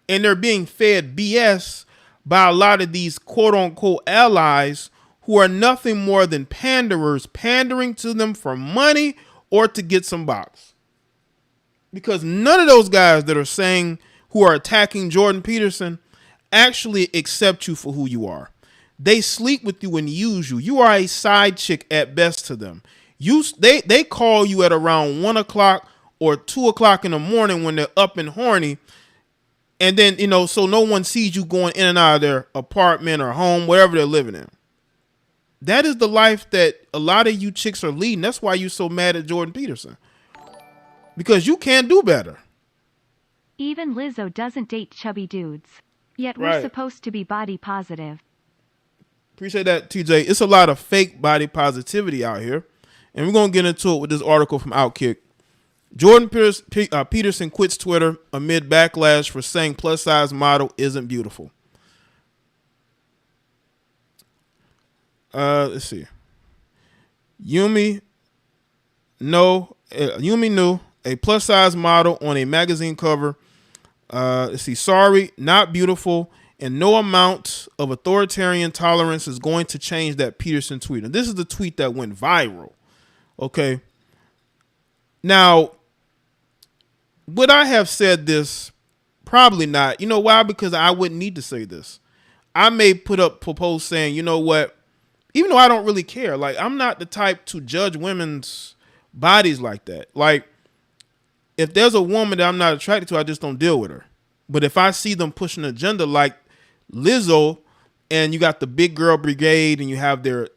And they're being fed BS by a lot of these quote unquote allies who are nothing more than panderers, pandering to them for money or to get some box. Because none of those guys that are saying, who are attacking Jordan Peterson, actually accept you for who you are. They sleep with you and use you. You are a side chick at best to them. They call you at around 1 o'clock or 2 o'clock in the morning when they're up and horny. And then, so no one sees you going in and out of their apartment or home, wherever they're living in. That is the life that a lot of you chicks are leading. That's why you're so mad at Jordan Peterson. Because you can't do better. Even Lizzo doesn't date chubby dudes. Yet we're Right. supposed to be body positive. Appreciate that, TJ. It's a lot of fake body positivity out here. And we're going to get into it with this article from Outkick. Jordan Peterson quits Twitter amid backlash for saying plus-size model isn't beautiful. Let's see. Yumi knew a plus-size model on a magazine cover. Let's see. Sorry, not beautiful, and no amount of authoritarian tolerance is going to change that Peterson tweet. And this is the tweet that went viral. Okay. Now, would I have said this? Probably not. You know why? Because I wouldn't need to say this. I may put up a post saying, you know what? Even though I don't really care, like, I'm not the type to judge women's bodies like that. Like, if there's a woman that I'm not attracted to, I just don't deal with her. But if I see them push an agenda like Lizzo, and you got the big girl brigade and you have their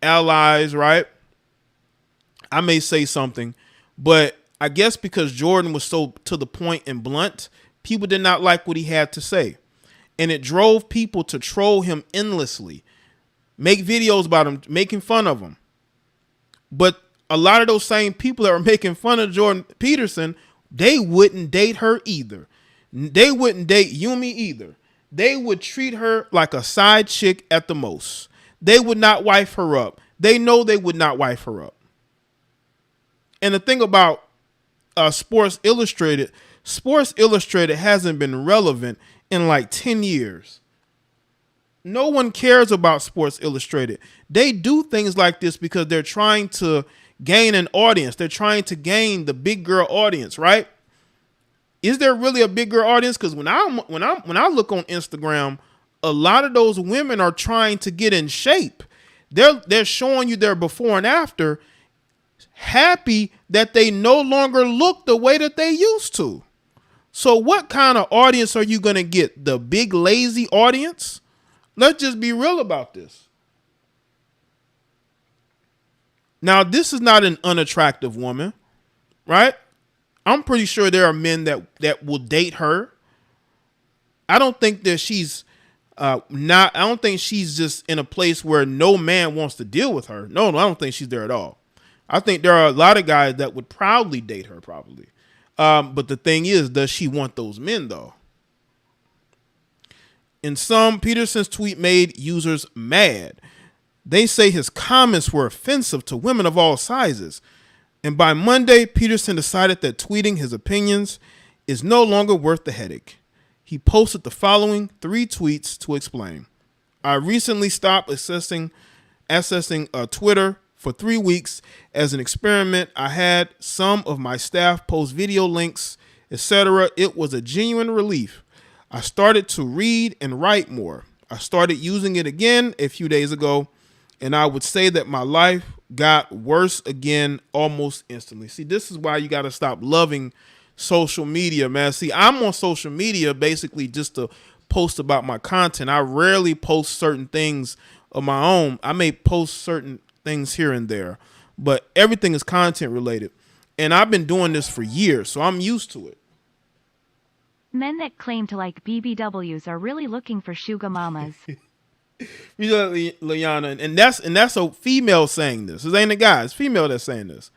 allies, right? I may say something, but I guess because Jordan was so to the point and blunt, people did not like what he had to say. And it drove people to troll him endlessly. Make videos about him, making fun of him. But a lot of those same people that were making fun of Jordan Peterson, they wouldn't date her either. They wouldn't date Yumi either. They would treat her like a side chick at the most. They would not wife her up. They know they would not wife her up. And the thing about Sports Illustrated hasn't been relevant in like 10 years. No one cares about Sports Illustrated. They do things like this because they're trying to gain an audience. They're trying to gain the big girl audience, right? Is there really a big girl audience? Because when I look on Instagram, a lot of those women are trying to get in shape. They're showing you their before and after, happy that they no longer look the way that they used to. So what kind of audience are you going to get? The big lazy audience? Let's just be real about this. Now, this is not an unattractive woman, right? I'm pretty sure there are men that will date her. I don't think that she's I don't think she's just in a place where no man wants to deal with her. No, I don't think she's there at all. I think there are a lot of guys that would proudly date her, probably. But the thing is, does she want those men, though? In some, Peterson's tweet made users mad. They say his comments were offensive to women of all sizes. And by Monday, Peterson decided that tweeting his opinions is no longer worth the headache. He posted the following 3 tweets to explain. I recently stopped accessing Twitter for 3 weeks as an experiment. I had some of my staff post video links, etc. It was a genuine relief. I started to read and write more. I started using it again a few days ago, and I would say that my life got worse again almost instantly. See, this is why you got to stop loving social media, man. See, I'm on social media basically just to post about my content. I rarely post certain things of my own. I may post certain things here and there, but everything is content related. And I've been doing this for years, so I'm used to it. Men that claim to like BBWs are really looking for sugar mamas. Liana, and that's a female saying this. This ain't a guy. It's female that's saying this.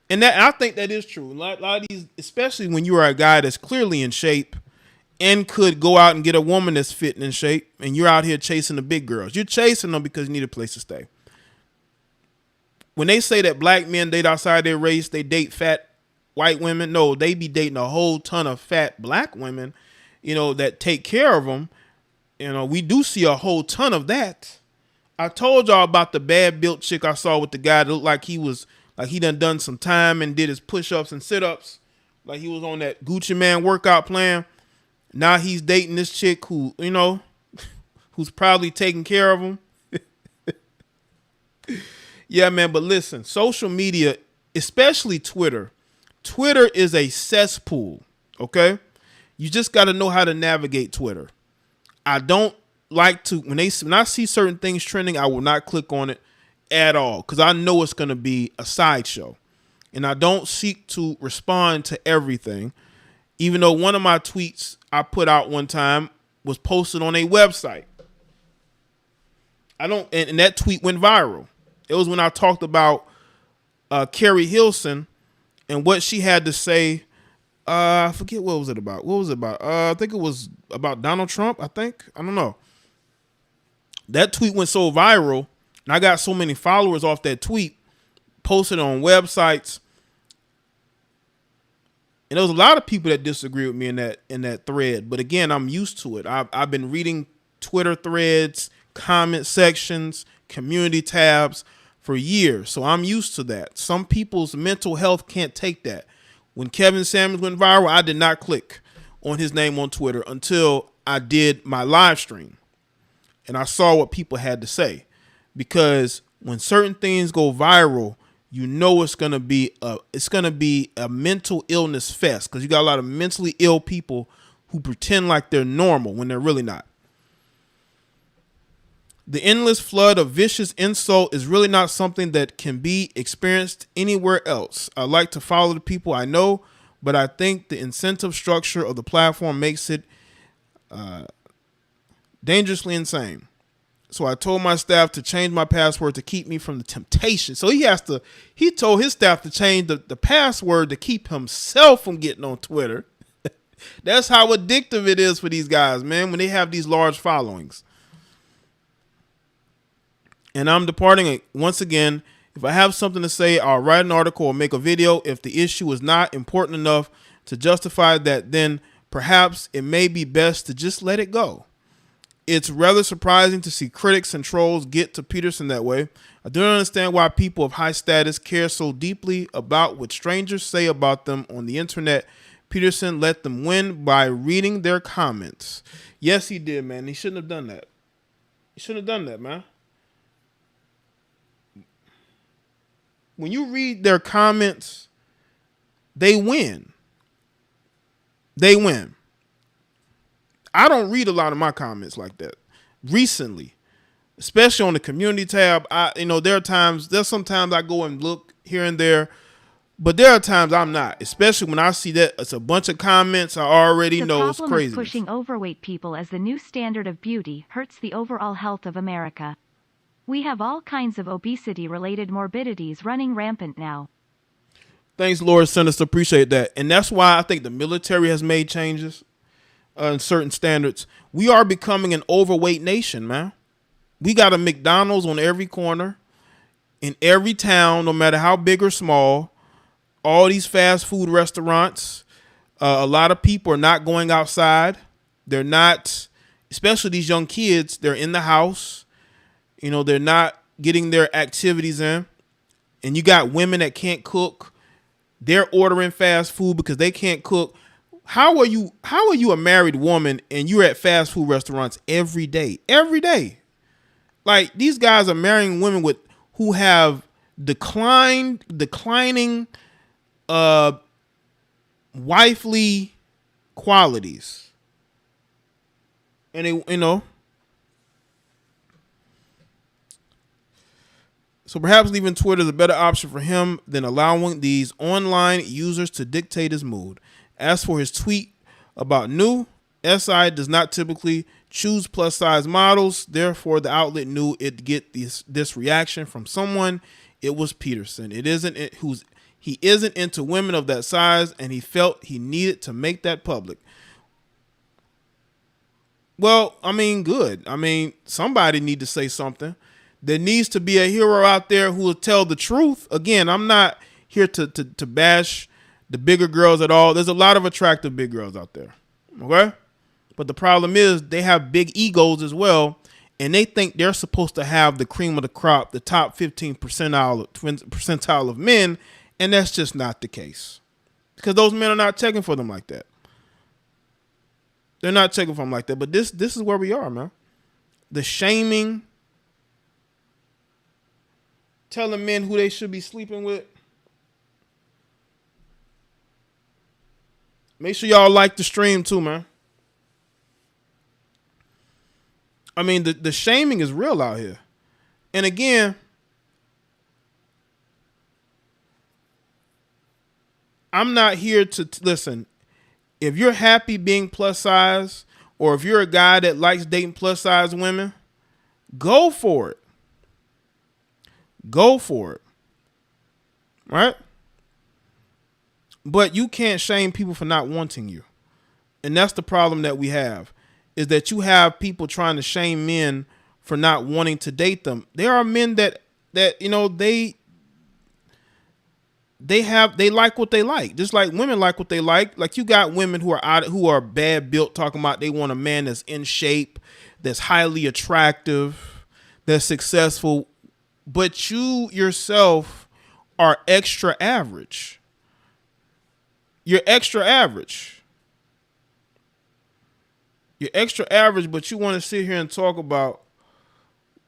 And that I think that is true. A lot of these, especially when you are a guy that's clearly in shape and could go out and get a woman that's fit and in shape, and you're out here chasing the big girls. You're chasing them because you need a place to stay. When they say that black men date outside their race, they date fat white women. No, they be dating a whole ton of fat black women, that take care of them. We do see a whole ton of that. I told y'all about the bad built chick I saw with the guy that looked like he done some time and did his push-ups and sit-ups. Like he was on that Gucci Man workout plan. Now he's dating this chick who, who's probably taking care of him. Yeah, man. But listen, social media, especially Twitter is a cesspool. Okay. You just got to know how to navigate Twitter. I don't like to, when I see certain things trending, I will not click on it at all because I know it's going to be a sideshow. And I don't seek to respond to everything, even though one of my tweets I put out one time was posted on a website. And that tweet went viral. It was when I talked about Carrie Hilson and what she had to say. I forget what was it about. What was it about? I think it was about Donald Trump. I don't know. That tweet went so viral, and I got so many followers off that tweet, posted on websites. And there was a lot of people that disagree with me in that thread. But again, I'm used to it. I've been reading Twitter threads, comment sections, community tabs for years. So I'm used to that. Some people's mental health can't take that. When Kevin Samuels went viral, I did not click on his name on Twitter until I did my live stream. And I saw what people had to say. Because when certain things go viral, it's gonna be a mental illness fest. Because you got a lot of mentally ill people who pretend like they're normal when they're really not. The endless flood of vicious insult is really not something that can be experienced anywhere else. I like to follow the people I know, but I think the incentive structure of the platform makes it dangerously insane. So I told my staff to change my password to keep me from the temptation. So he told his staff to change the password to keep himself from getting on Twitter. That's how addictive it is for these guys, man, when they have these large followings. And I'm departing once again. If I have something to say, I'll write an article or make a video. If the issue is not important enough to justify that, then perhaps it may be best to just let it go. It's rather surprising to see critics and trolls get to Peterson that way. I don't understand why people of high status care so deeply about what strangers say about them on the internet. Peterson let them win by reading their comments. Yes, he did, man. He shouldn't have done that. He shouldn't have done that, man. When you read their comments, they win. They win. I don't read a lot of my comments like that recently, especially on the community tab. There's sometimes I go and look here and there, but there are times I'm not, especially when I see that it's a bunch of comments I already know it's crazy. The problem of pushing overweight people as the new standard of beauty hurts the overall health of America. We have all kinds of obesity-related morbidities running rampant now. Thanks, Lord Sinister. Appreciate that. And that's why I think the military has made changes. and certain standards, we are becoming an overweight nation, man. We got a McDonald's on every corner, in every town, no matter how big or small. All these fast food restaurants. A lot of people are not going outside. They're not, especially these young kids, they're in the house. You know, they're not getting their activities in. And you got women that can't cook. They're ordering fast food because they can't cook. How are you a married woman and you're at fast food restaurants every day? Every day. Like, these guys are marrying women who have declining wifely qualities. And they, you know, so perhaps leaving Twitter is a better option for him than allowing these online users to dictate his mood. As for his tweet about new, SI does not typically choose plus size models. Therefore, the outlet knew it'd get this reaction from someone. It was Peterson. He isn't into women of that size, and he felt he needed to make that public. Well, I mean, good. I mean, somebody need to say something. There needs to be a hero out there who will tell the truth. Again, I'm not here to bash the bigger girls at all. There's a lot of attractive big girls out there. Okay? But the problem is they have big egos as well, and they think they're supposed to have the cream of the crop, the top 15 percentile of men, and that's just not the case. Because those men are not checking for them like that. They're not checking for them like that. But this is where we are, man. The shaming, telling men who they should be sleeping with. Make sure y'all like the stream too, man. I mean, the shaming is real out here. And again, I'm not here to listen. If you're happy being plus size, or if you're a guy that likes dating plus size women, go for it. Go for it. Right? But you can't shame people for not wanting you. And that's the problem that we have, is that you have people trying to shame men for not wanting to date them. There are men that you know, they like what they like, just like women like what they like. Like, you got women who are bad built, talking about they want a man that's in shape, that's highly attractive, that's successful, but you yourself are extra average. You're extra average. You're extra average, but you want to sit here and talk about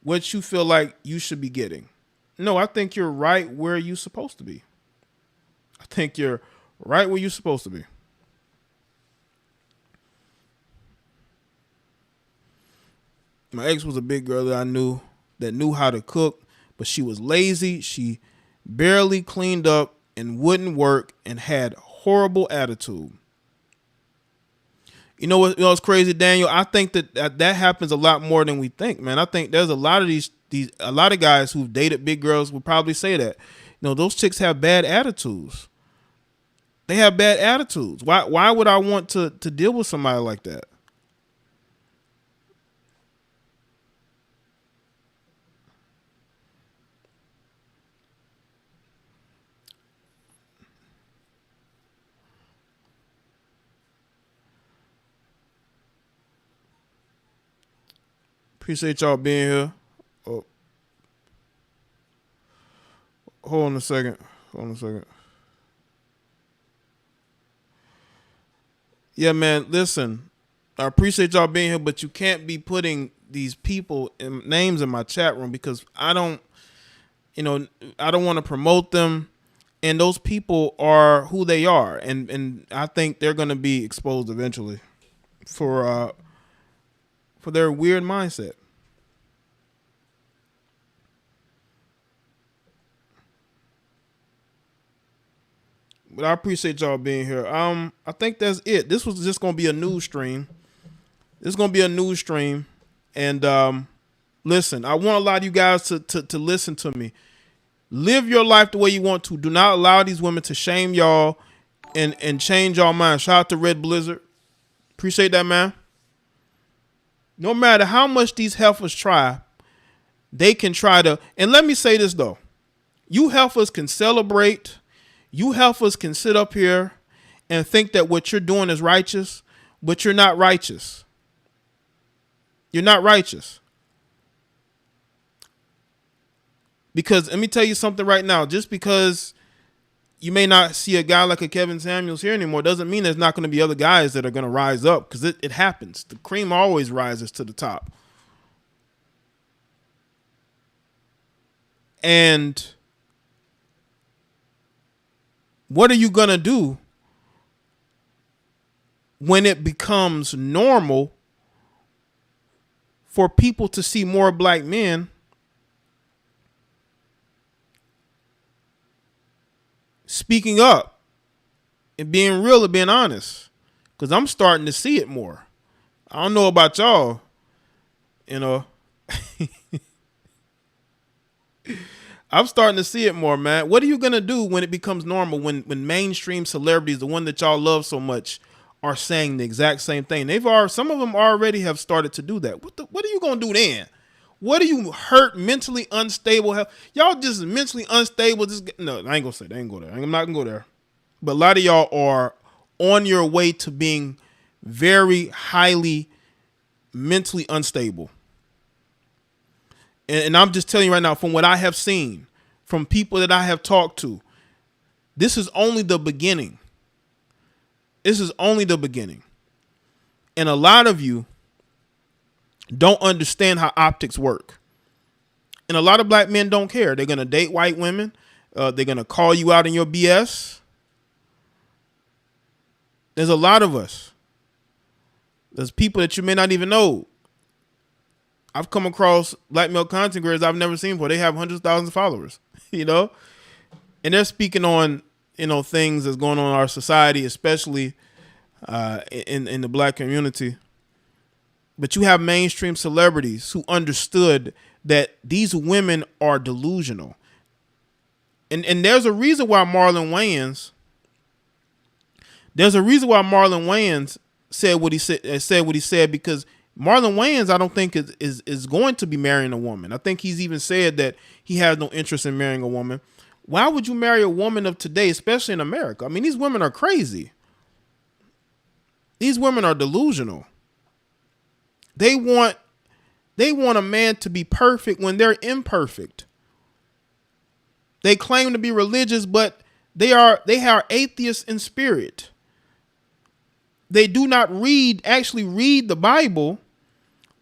what you feel like you should be getting. No, I think you're right where you're supposed to be. I think you're right where you're supposed to be. My ex was a big girl that I knew that knew how to cook, but she was lazy. She barely cleaned up and wouldn't work and had horrible attitude. You know what's crazy, Daniel? I think that happens a lot more than we think, man. I think there's a lot of a lot of guys who've dated big girls would probably say that. You know, those chicks have bad attitudes. They have bad attitudes. Why would I want to deal with somebody like that? Appreciate y'all being here. Oh. Hold on a second. Yeah, man, listen. I appreciate y'all being here, but you can't be putting these people names in my chat room, because I don't want to promote them, and those people are who they are, and I think they're going to be exposed eventually for their weird mindset. But I appreciate y'all being here. I think that's it. This was just gonna be a news stream. And listen, I want a lot of you guys to listen to me. Live your life the way you want to. Do not allow these women to shame y'all and change y'all mind. Shout out to Red Blizzard. Appreciate that, man. No matter how much these heifers try, they can try to, and let me say this though. You heifers can celebrate. You heifers can sit up here and think that what you're doing is righteous, but you're not righteous. You're not righteous. Because let me tell you something right now. Just because you may not see a guy like a Kevin Samuels here anymore doesn't mean there's not going to be other guys that are going to rise up, because it happens. The cream always rises to the top. And what are you going to do when it becomes normal for people to see more black men speaking up and being real and being honest? Because I'm starting to see it more. I don't know about y'all, you know. I'm starting to see it more, man. What are you going to do when it becomes normal, when mainstream celebrities, the one that y'all love so much, are saying the exact same thing? Some of them already have started to do that. What are you going to do then? What are you hurt, mentally unstable? Y'all just mentally unstable. No, I ain't going to say that. I ain't go there. I'm not going to go there. But a lot of y'all are on your way to being very highly mentally unstable. And I'm just telling you right now, from what I have seen, from people that I have talked to, this is only the beginning. This is only the beginning. And a lot of you don't understand how optics work. And a lot of black men don't care. They're going to date white women. They're going to call you out in your BS. There's a lot of us. There's people that you may not even know. I've come across black male content creators I've never seen before. They have hundreds of thousands of followers, you know, and they're speaking on, you know, things that's going on in our society, especially in the black community. But you have mainstream celebrities who understood that these women are delusional. And there's a reason why Marlon Wayans said what he said, because Marlon Wayans, I don't think is going to be marrying a woman. I think he's even said that he has no interest in marrying a woman. Why would you marry a woman of today, especially in America? I mean, these women are crazy. These women are delusional. They want a man to be perfect when they're imperfect. They claim to be religious, but they are atheists in spirit. They do not actually read the Bible,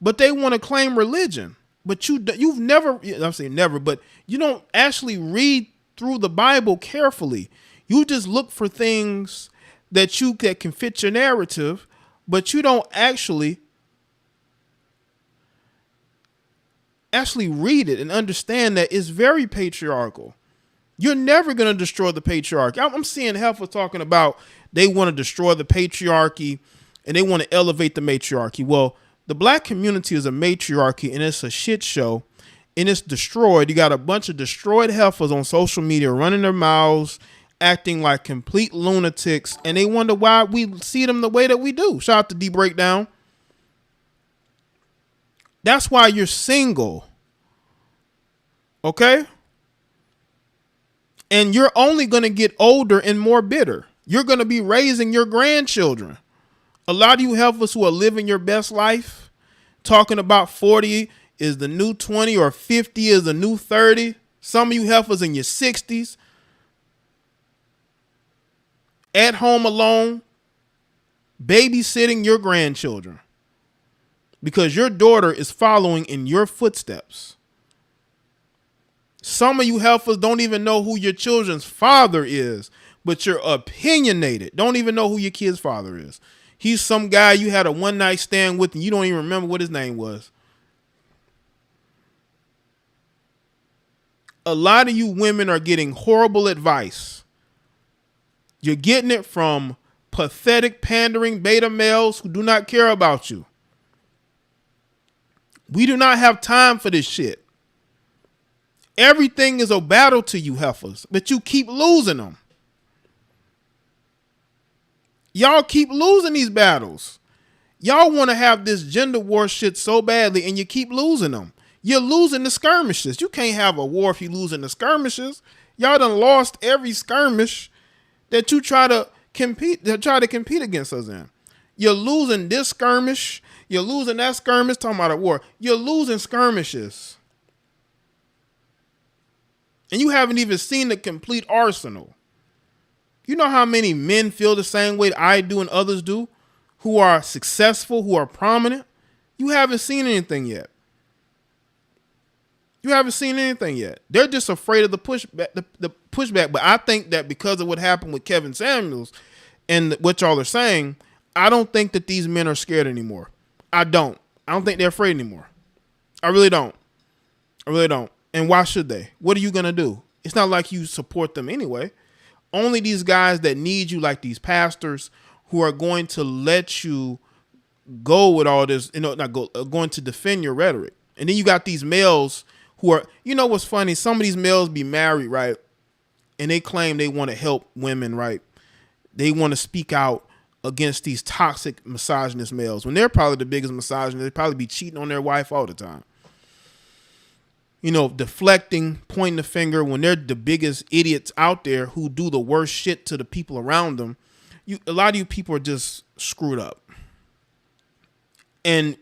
but they want to claim religion. But you've never, I'm saying never, but you don't actually read through the Bible carefully. You just look for things that can fit your narrative, but you don't actually read it and understand that it's very patriarchal. You're never going to destroy the patriarchy. I'm seeing Heifer talking about they want to destroy the patriarchy and they want to elevate the matriarchy. Well, the black community is a matriarchy and it's a shit show and it's destroyed. You got a bunch of destroyed heifers on social media running their mouths, acting like complete lunatics, and they wonder why we see them the way that we do. Shout out to D Breakdown. That's why you're single. Okay? And you're only going to get older and more bitter. You're going to be raising your grandchildren. A lot of you heifers who are living your best life, talking about 40 is the new 20 or 50 is the new 30. Some of you heifers in your 60s, at home alone, babysitting your grandchildren because your daughter is following in your footsteps. Some of you heifers don't even know who your children's father is, but you're opinionated. Don't even know who your kid's father is. He's some guy you had a one-night stand with and you don't even remember what his name was. A lot of you women are getting horrible advice. You're getting it from pathetic, pandering beta males who do not care about you. We do not have time for this shit. Everything is a battle to you heifers, but you keep losing them. Y'all keep losing these battles. Y'all want to have this gender war shit so badly, and you keep losing them. You're losing the skirmishes. You can't have a war if you're losing the skirmishes. Y'all done lost every skirmish that you try to compete against us in. You're losing this skirmish. You're losing that skirmish. Talking about a war. You're losing skirmishes. And you haven't even seen the complete arsenal. You know how many men feel the same way I do and others do, who are successful, who are prominent? You haven't seen anything yet. You haven't seen anything yet. They're just afraid of the pushback. The pushback. But I think that because of what happened with Kevin Samuels and what y'all are saying, I don't think that these men are scared anymore. I don't think they're afraid anymore. I really don't. And why should they? What are you going to do? It's not like you support them anyway. Only these guys that need you, like these pastors, who are going to let you go with all this, going to defend your rhetoric. And then you got these males who are, what's funny? Some of these males be married, right? And they claim they want to help women, right? They want to speak out against these toxic misogynist males when they're probably the biggest misogynists. They probably be cheating on their wife all the time. Deflecting, pointing the finger when they're the biggest idiots out there who do the worst shit to the people around them. A lot of you people are just screwed up. And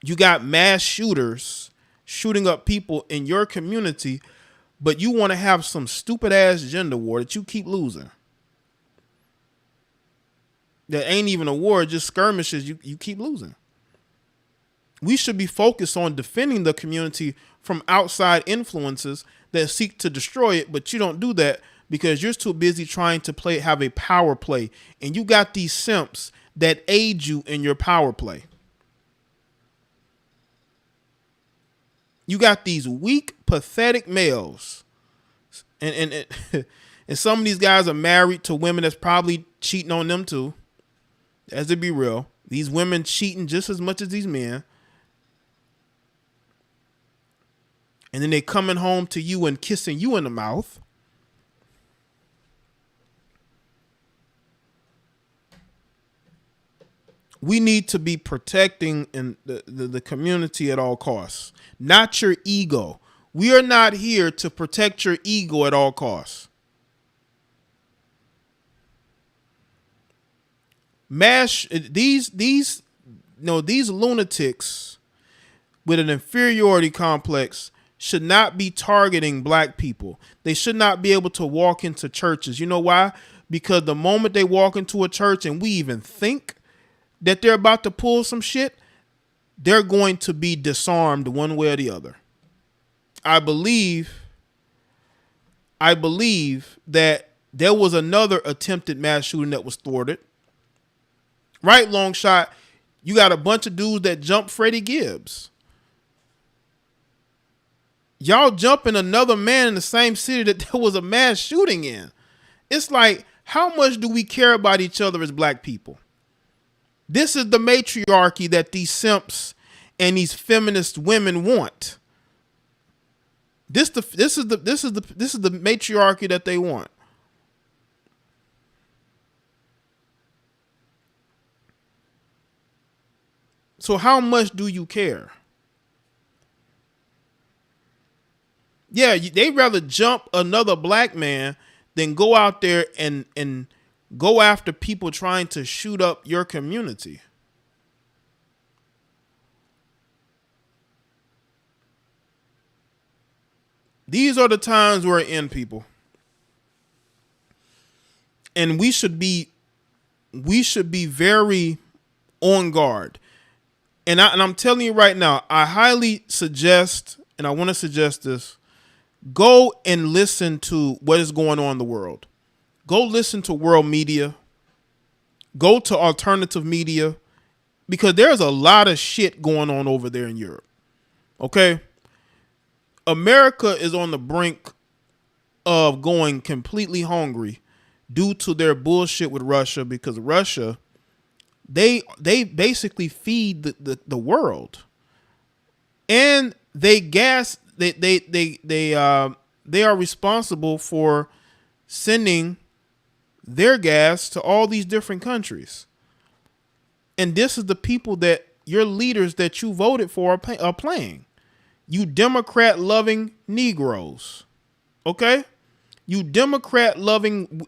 you got mass shooters shooting up people in your community, but you want to have some stupid ass gender war that you keep losing. That ain't even a war, just skirmishes you keep losing. We should be focused on defending the community from outside influences that seek to destroy it, but you don't do that because you're too busy trying to have a power play. And you got these simps that aid you in your power play. You got these weak, pathetic males. And some of these guys are married to women that's probably cheating on them too. As to be real, these women cheating just as much as these men. And then they coming home to you and kissing you in the mouth. We need to be protecting the community at all costs, not your ego. We are not here to protect your ego at all costs. These lunatics with an inferiority complex should not be targeting black people. They should not be able to walk into churches. You know why? Because the moment they walk into a church and we even think that they're about to pull some shit, they're going to be disarmed one way or the other. I believe that there was another attempted mass shooting that was thwarted. Right, long shot. You got a bunch of dudes that jumped Freddie Gibbs. Y'all jumping another man in the same city that there was a mass shooting in. It's like, how much do we care about each other as black people? This is the matriarchy that these simps and these feminist women want. This is the matriarchy that they want. So how much do you care? Yeah, they'd rather jump another black man than go out there and go after people trying to shoot up your community. These are the times we're in, people. And we should be very on guard. And I'm telling you right now, I highly suggest, and I want to suggest this, go and listen to what is going on in the world. Go listen to world media. Go to alternative media, because there's a lot of shit going on over there in Europe. Okay? America is on the brink of going completely hungry due to their bullshit with Russia, because Russia, they basically feed the world, and they are responsible for sending their gas to all these different countries. And this is the people that your leaders that you voted for are playing. You Democrat-loving Negroes. Okay? You Democrat-loving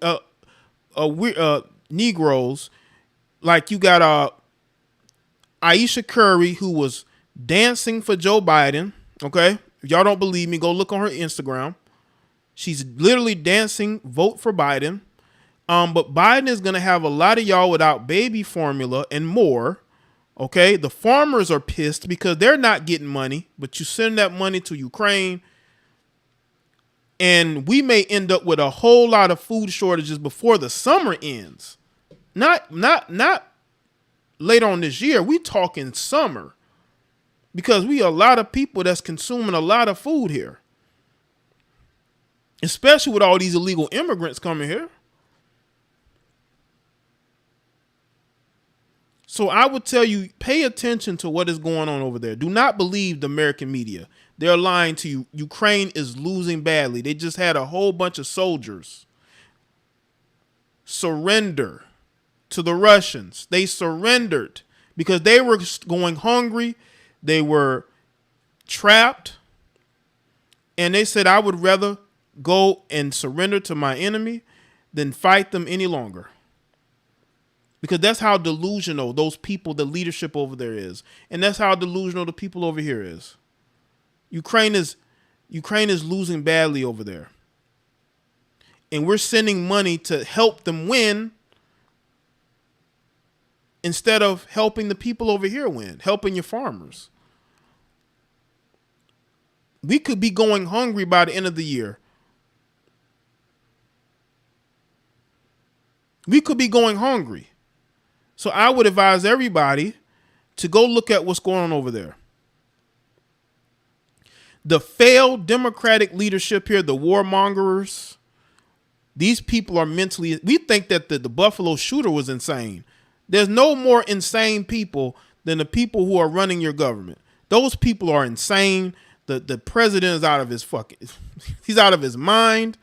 Negroes. Like you got Aisha Curry, who was dancing for Joe Biden. Okay? If y'all don't believe me, go look on her Instagram. She's literally dancing, vote for Biden. But Biden is going to have a lot of y'all without baby formula and more. Okay, the farmers are pissed because they're not getting money, but you send that money to Ukraine, and we may end up with a whole lot of food shortages before the summer ends. Not later on this year. We talking summer, because we a lot of people that's consuming a lot of food here, especially with all these illegal immigrants coming here. So I would tell you, pay attention to what is going on over there. Do not believe the American media. They're lying to you. Ukraine is losing badly. They just had a whole bunch of soldiers surrender to the Russians. They surrendered because they were going hungry. They were trapped. And they said, I would rather go and surrender to my enemy than fight them any longer. Because that's how delusional those people, the leadership over there is. And that's how delusional the people over here is. Ukraine is losing badly over there. And we're sending money to help them win instead of helping the people over here win, helping your farmers. We could be going hungry by the end of the year. We could be going hungry. So I would advise everybody to go look at what's going on over there. The failed Democratic leadership here, the warmongers, these people are mentally, we think that the Buffalo shooter was insane. There's no more insane people than the people who are running your government. Those people are insane. The president is out of his he's out of his mind.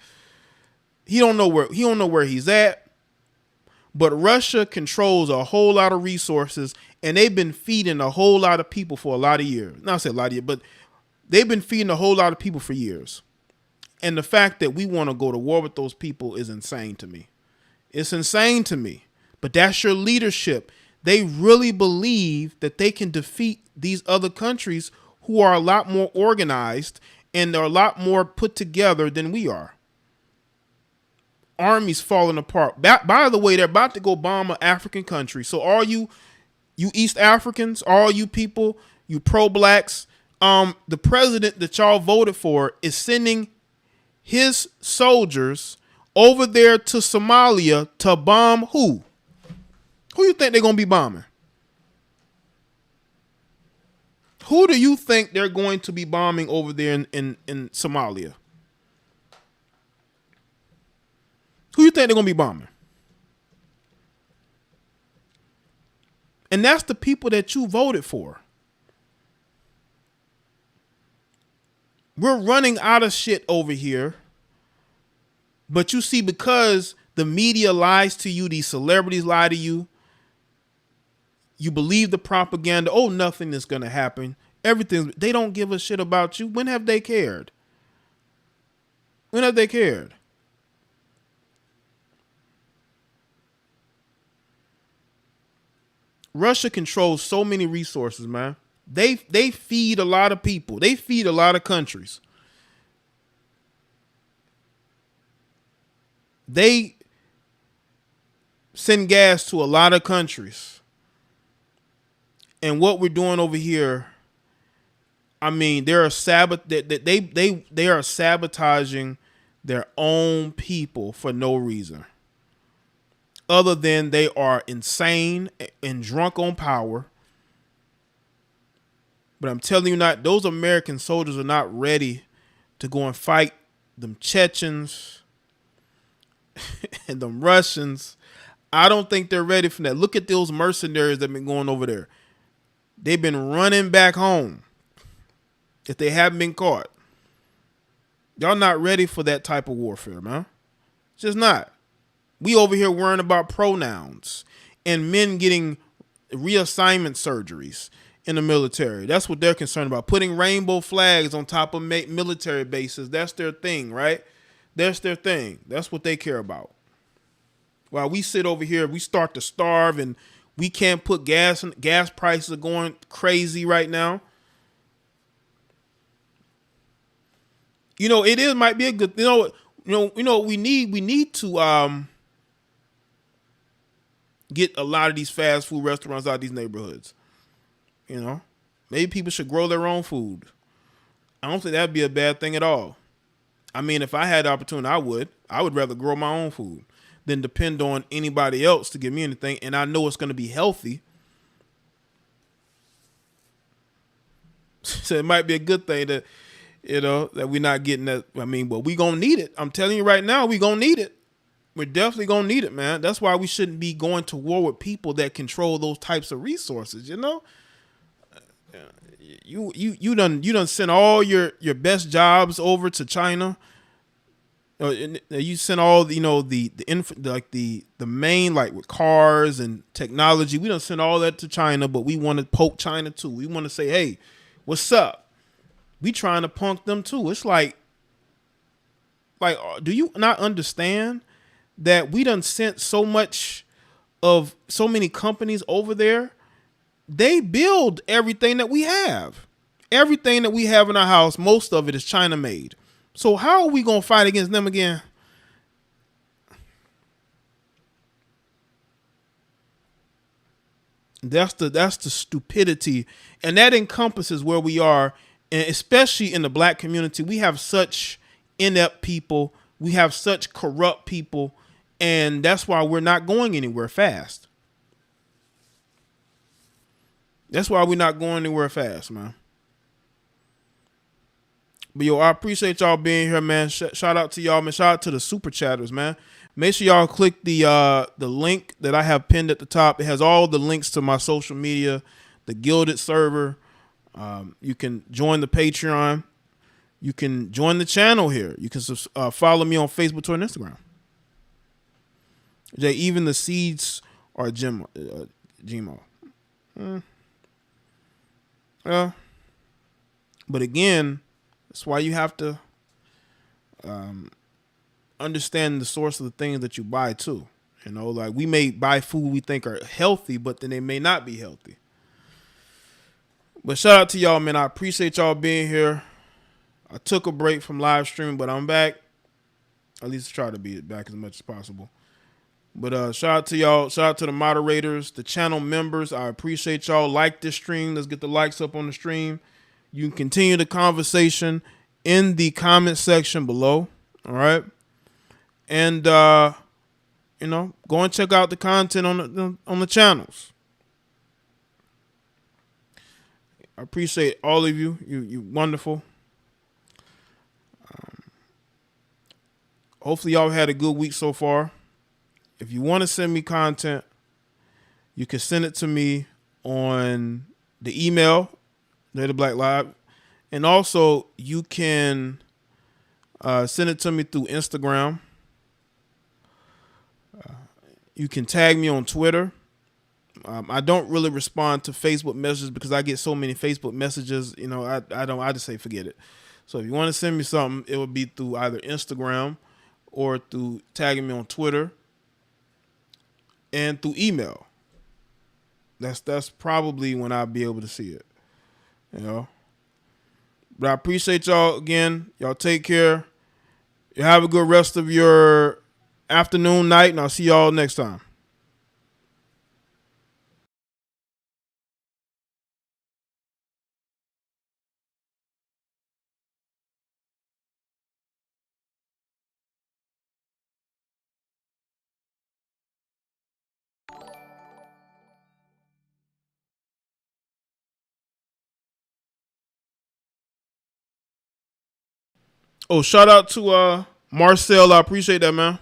He don't know where he's at. But Russia controls a whole lot of resources, and they've been feeding a whole lot of people for a lot of years. Not say a lot of years, but they've been feeding a whole lot of people for years. And the fact that we want to go to war with those people is insane to me. It's insane to me. But that's your leadership. They really believe that they can defeat these other countries who are a lot more organized and they're a lot more put together than we are. Armies falling apart. By the way, they're about to go bomb an African country. So all you East Africans, all you people, you pro-blacks, the president that y'all voted for is sending his soldiers over there to Somalia to bomb who? Who you think they're going to be bombing? Who do you think they're going to be bombing over there in Somalia? Who you think they're going to be bombing? And that's the people that you voted for. We're running out of shit over here. But you see, because the media lies to you, these celebrities lie to you, you believe the propaganda. Oh, nothing is going to happen. They don't give a shit about you. When have they cared? When have they cared? Russia controls so many resources, man. They feed a lot of people. They feed a lot of countries. They send gas to a lot of countries. And what we're doing over here, I mean, they are sabotaging their own people for no reason. Other than they are insane and drunk on power. But I'm telling you, those American soldiers are not ready to go and fight them Chechens and them Russians. I don't think they're ready for that. Look at those mercenaries that have been going over there. They've been running back home if they haven't been caught. Y'all not ready for that type of warfare, man. It's just not. We over here worrying about pronouns and men getting reassignment surgeries in the military. That's what they're concerned about. Putting rainbow flags on top of military bases. That's their thing, right? That's their thing. That's what they care about. While we sit over here, we start to starve and we can't put gas prices are going crazy right now. You know, might be a good, we need to get a lot of these fast food restaurants out of these neighborhoods. You know, maybe people should grow their own food. I don't think that'd be a bad thing at all. I mean, if I had the opportunity, I would rather grow my own food than depend on anybody else to give me anything. And I know it's going to be healthy. So it might be a good thing that, that we're not getting that. I mean, but we going to need it. I'm telling you right now, we going to need it. We're definitely going to need it, man. That's why we shouldn't be going to war with people that control those types of resources, you know? You done sent all your best jobs over to China. You sent all the main, like with cars and technology. We done sent all that to China, but we want to poke China too. We want to say, hey, what's up? We trying to punk them too. It's like, do you not understand that we done sent so many companies over there? They build everything that we have. Everything that we have in our house, most of it is China made. So how are we going to fight against them again? That's the stupidity. And that encompasses where we are, and especially in the black community. We have such inept people. We have such corrupt people. And that's why we're not going anywhere fast. That's why we're not going anywhere fast, man. But I appreciate y'all being here, man. Shout out to y'all, man. Shout out to the super chatters, man. Make sure y'all click the link that I have pinned at the top. It has all the links to my social media, the Gilded server. You can join the Patreon. You can join the channel here. You can follow me on Facebook, Twitter, and Instagram. Jaye, even the seeds are Gmo. But again, that's why you have to understand the source of the things that you buy too. You know, like we may buy food we think are healthy, but then they may not be healthy. But shout out to y'all, man. I appreciate y'all being here. I took a break from live streaming, but I'm back. At least try to be back as much as possible. But shout out to y'all. Shout out to the moderators, the channel members. I appreciate y'all. Like this stream. Let's get the likes up on the stream. You can continue the conversation in the comment section below. All right. And, go and check out the content on the channels. I appreciate all of you. You wonderful. Hopefully y'all had a good week so far. If you want to send me content, you can send it to me on the email, Later Black Live. And also, you can send it to me through Instagram. You can tag me on Twitter. I don't really respond to Facebook messages because I get so many Facebook messages. You know, I just say forget it. So if you want to send me something, it would be through either Instagram or through tagging me on Twitter and through email. That's probably when I'll be able to see it. You know. But I appreciate y'all again. Y'all take care. You have a good rest of your afternoon, night, and I'll see y'all next time. Oh, shout out to Marcel. I appreciate that, man.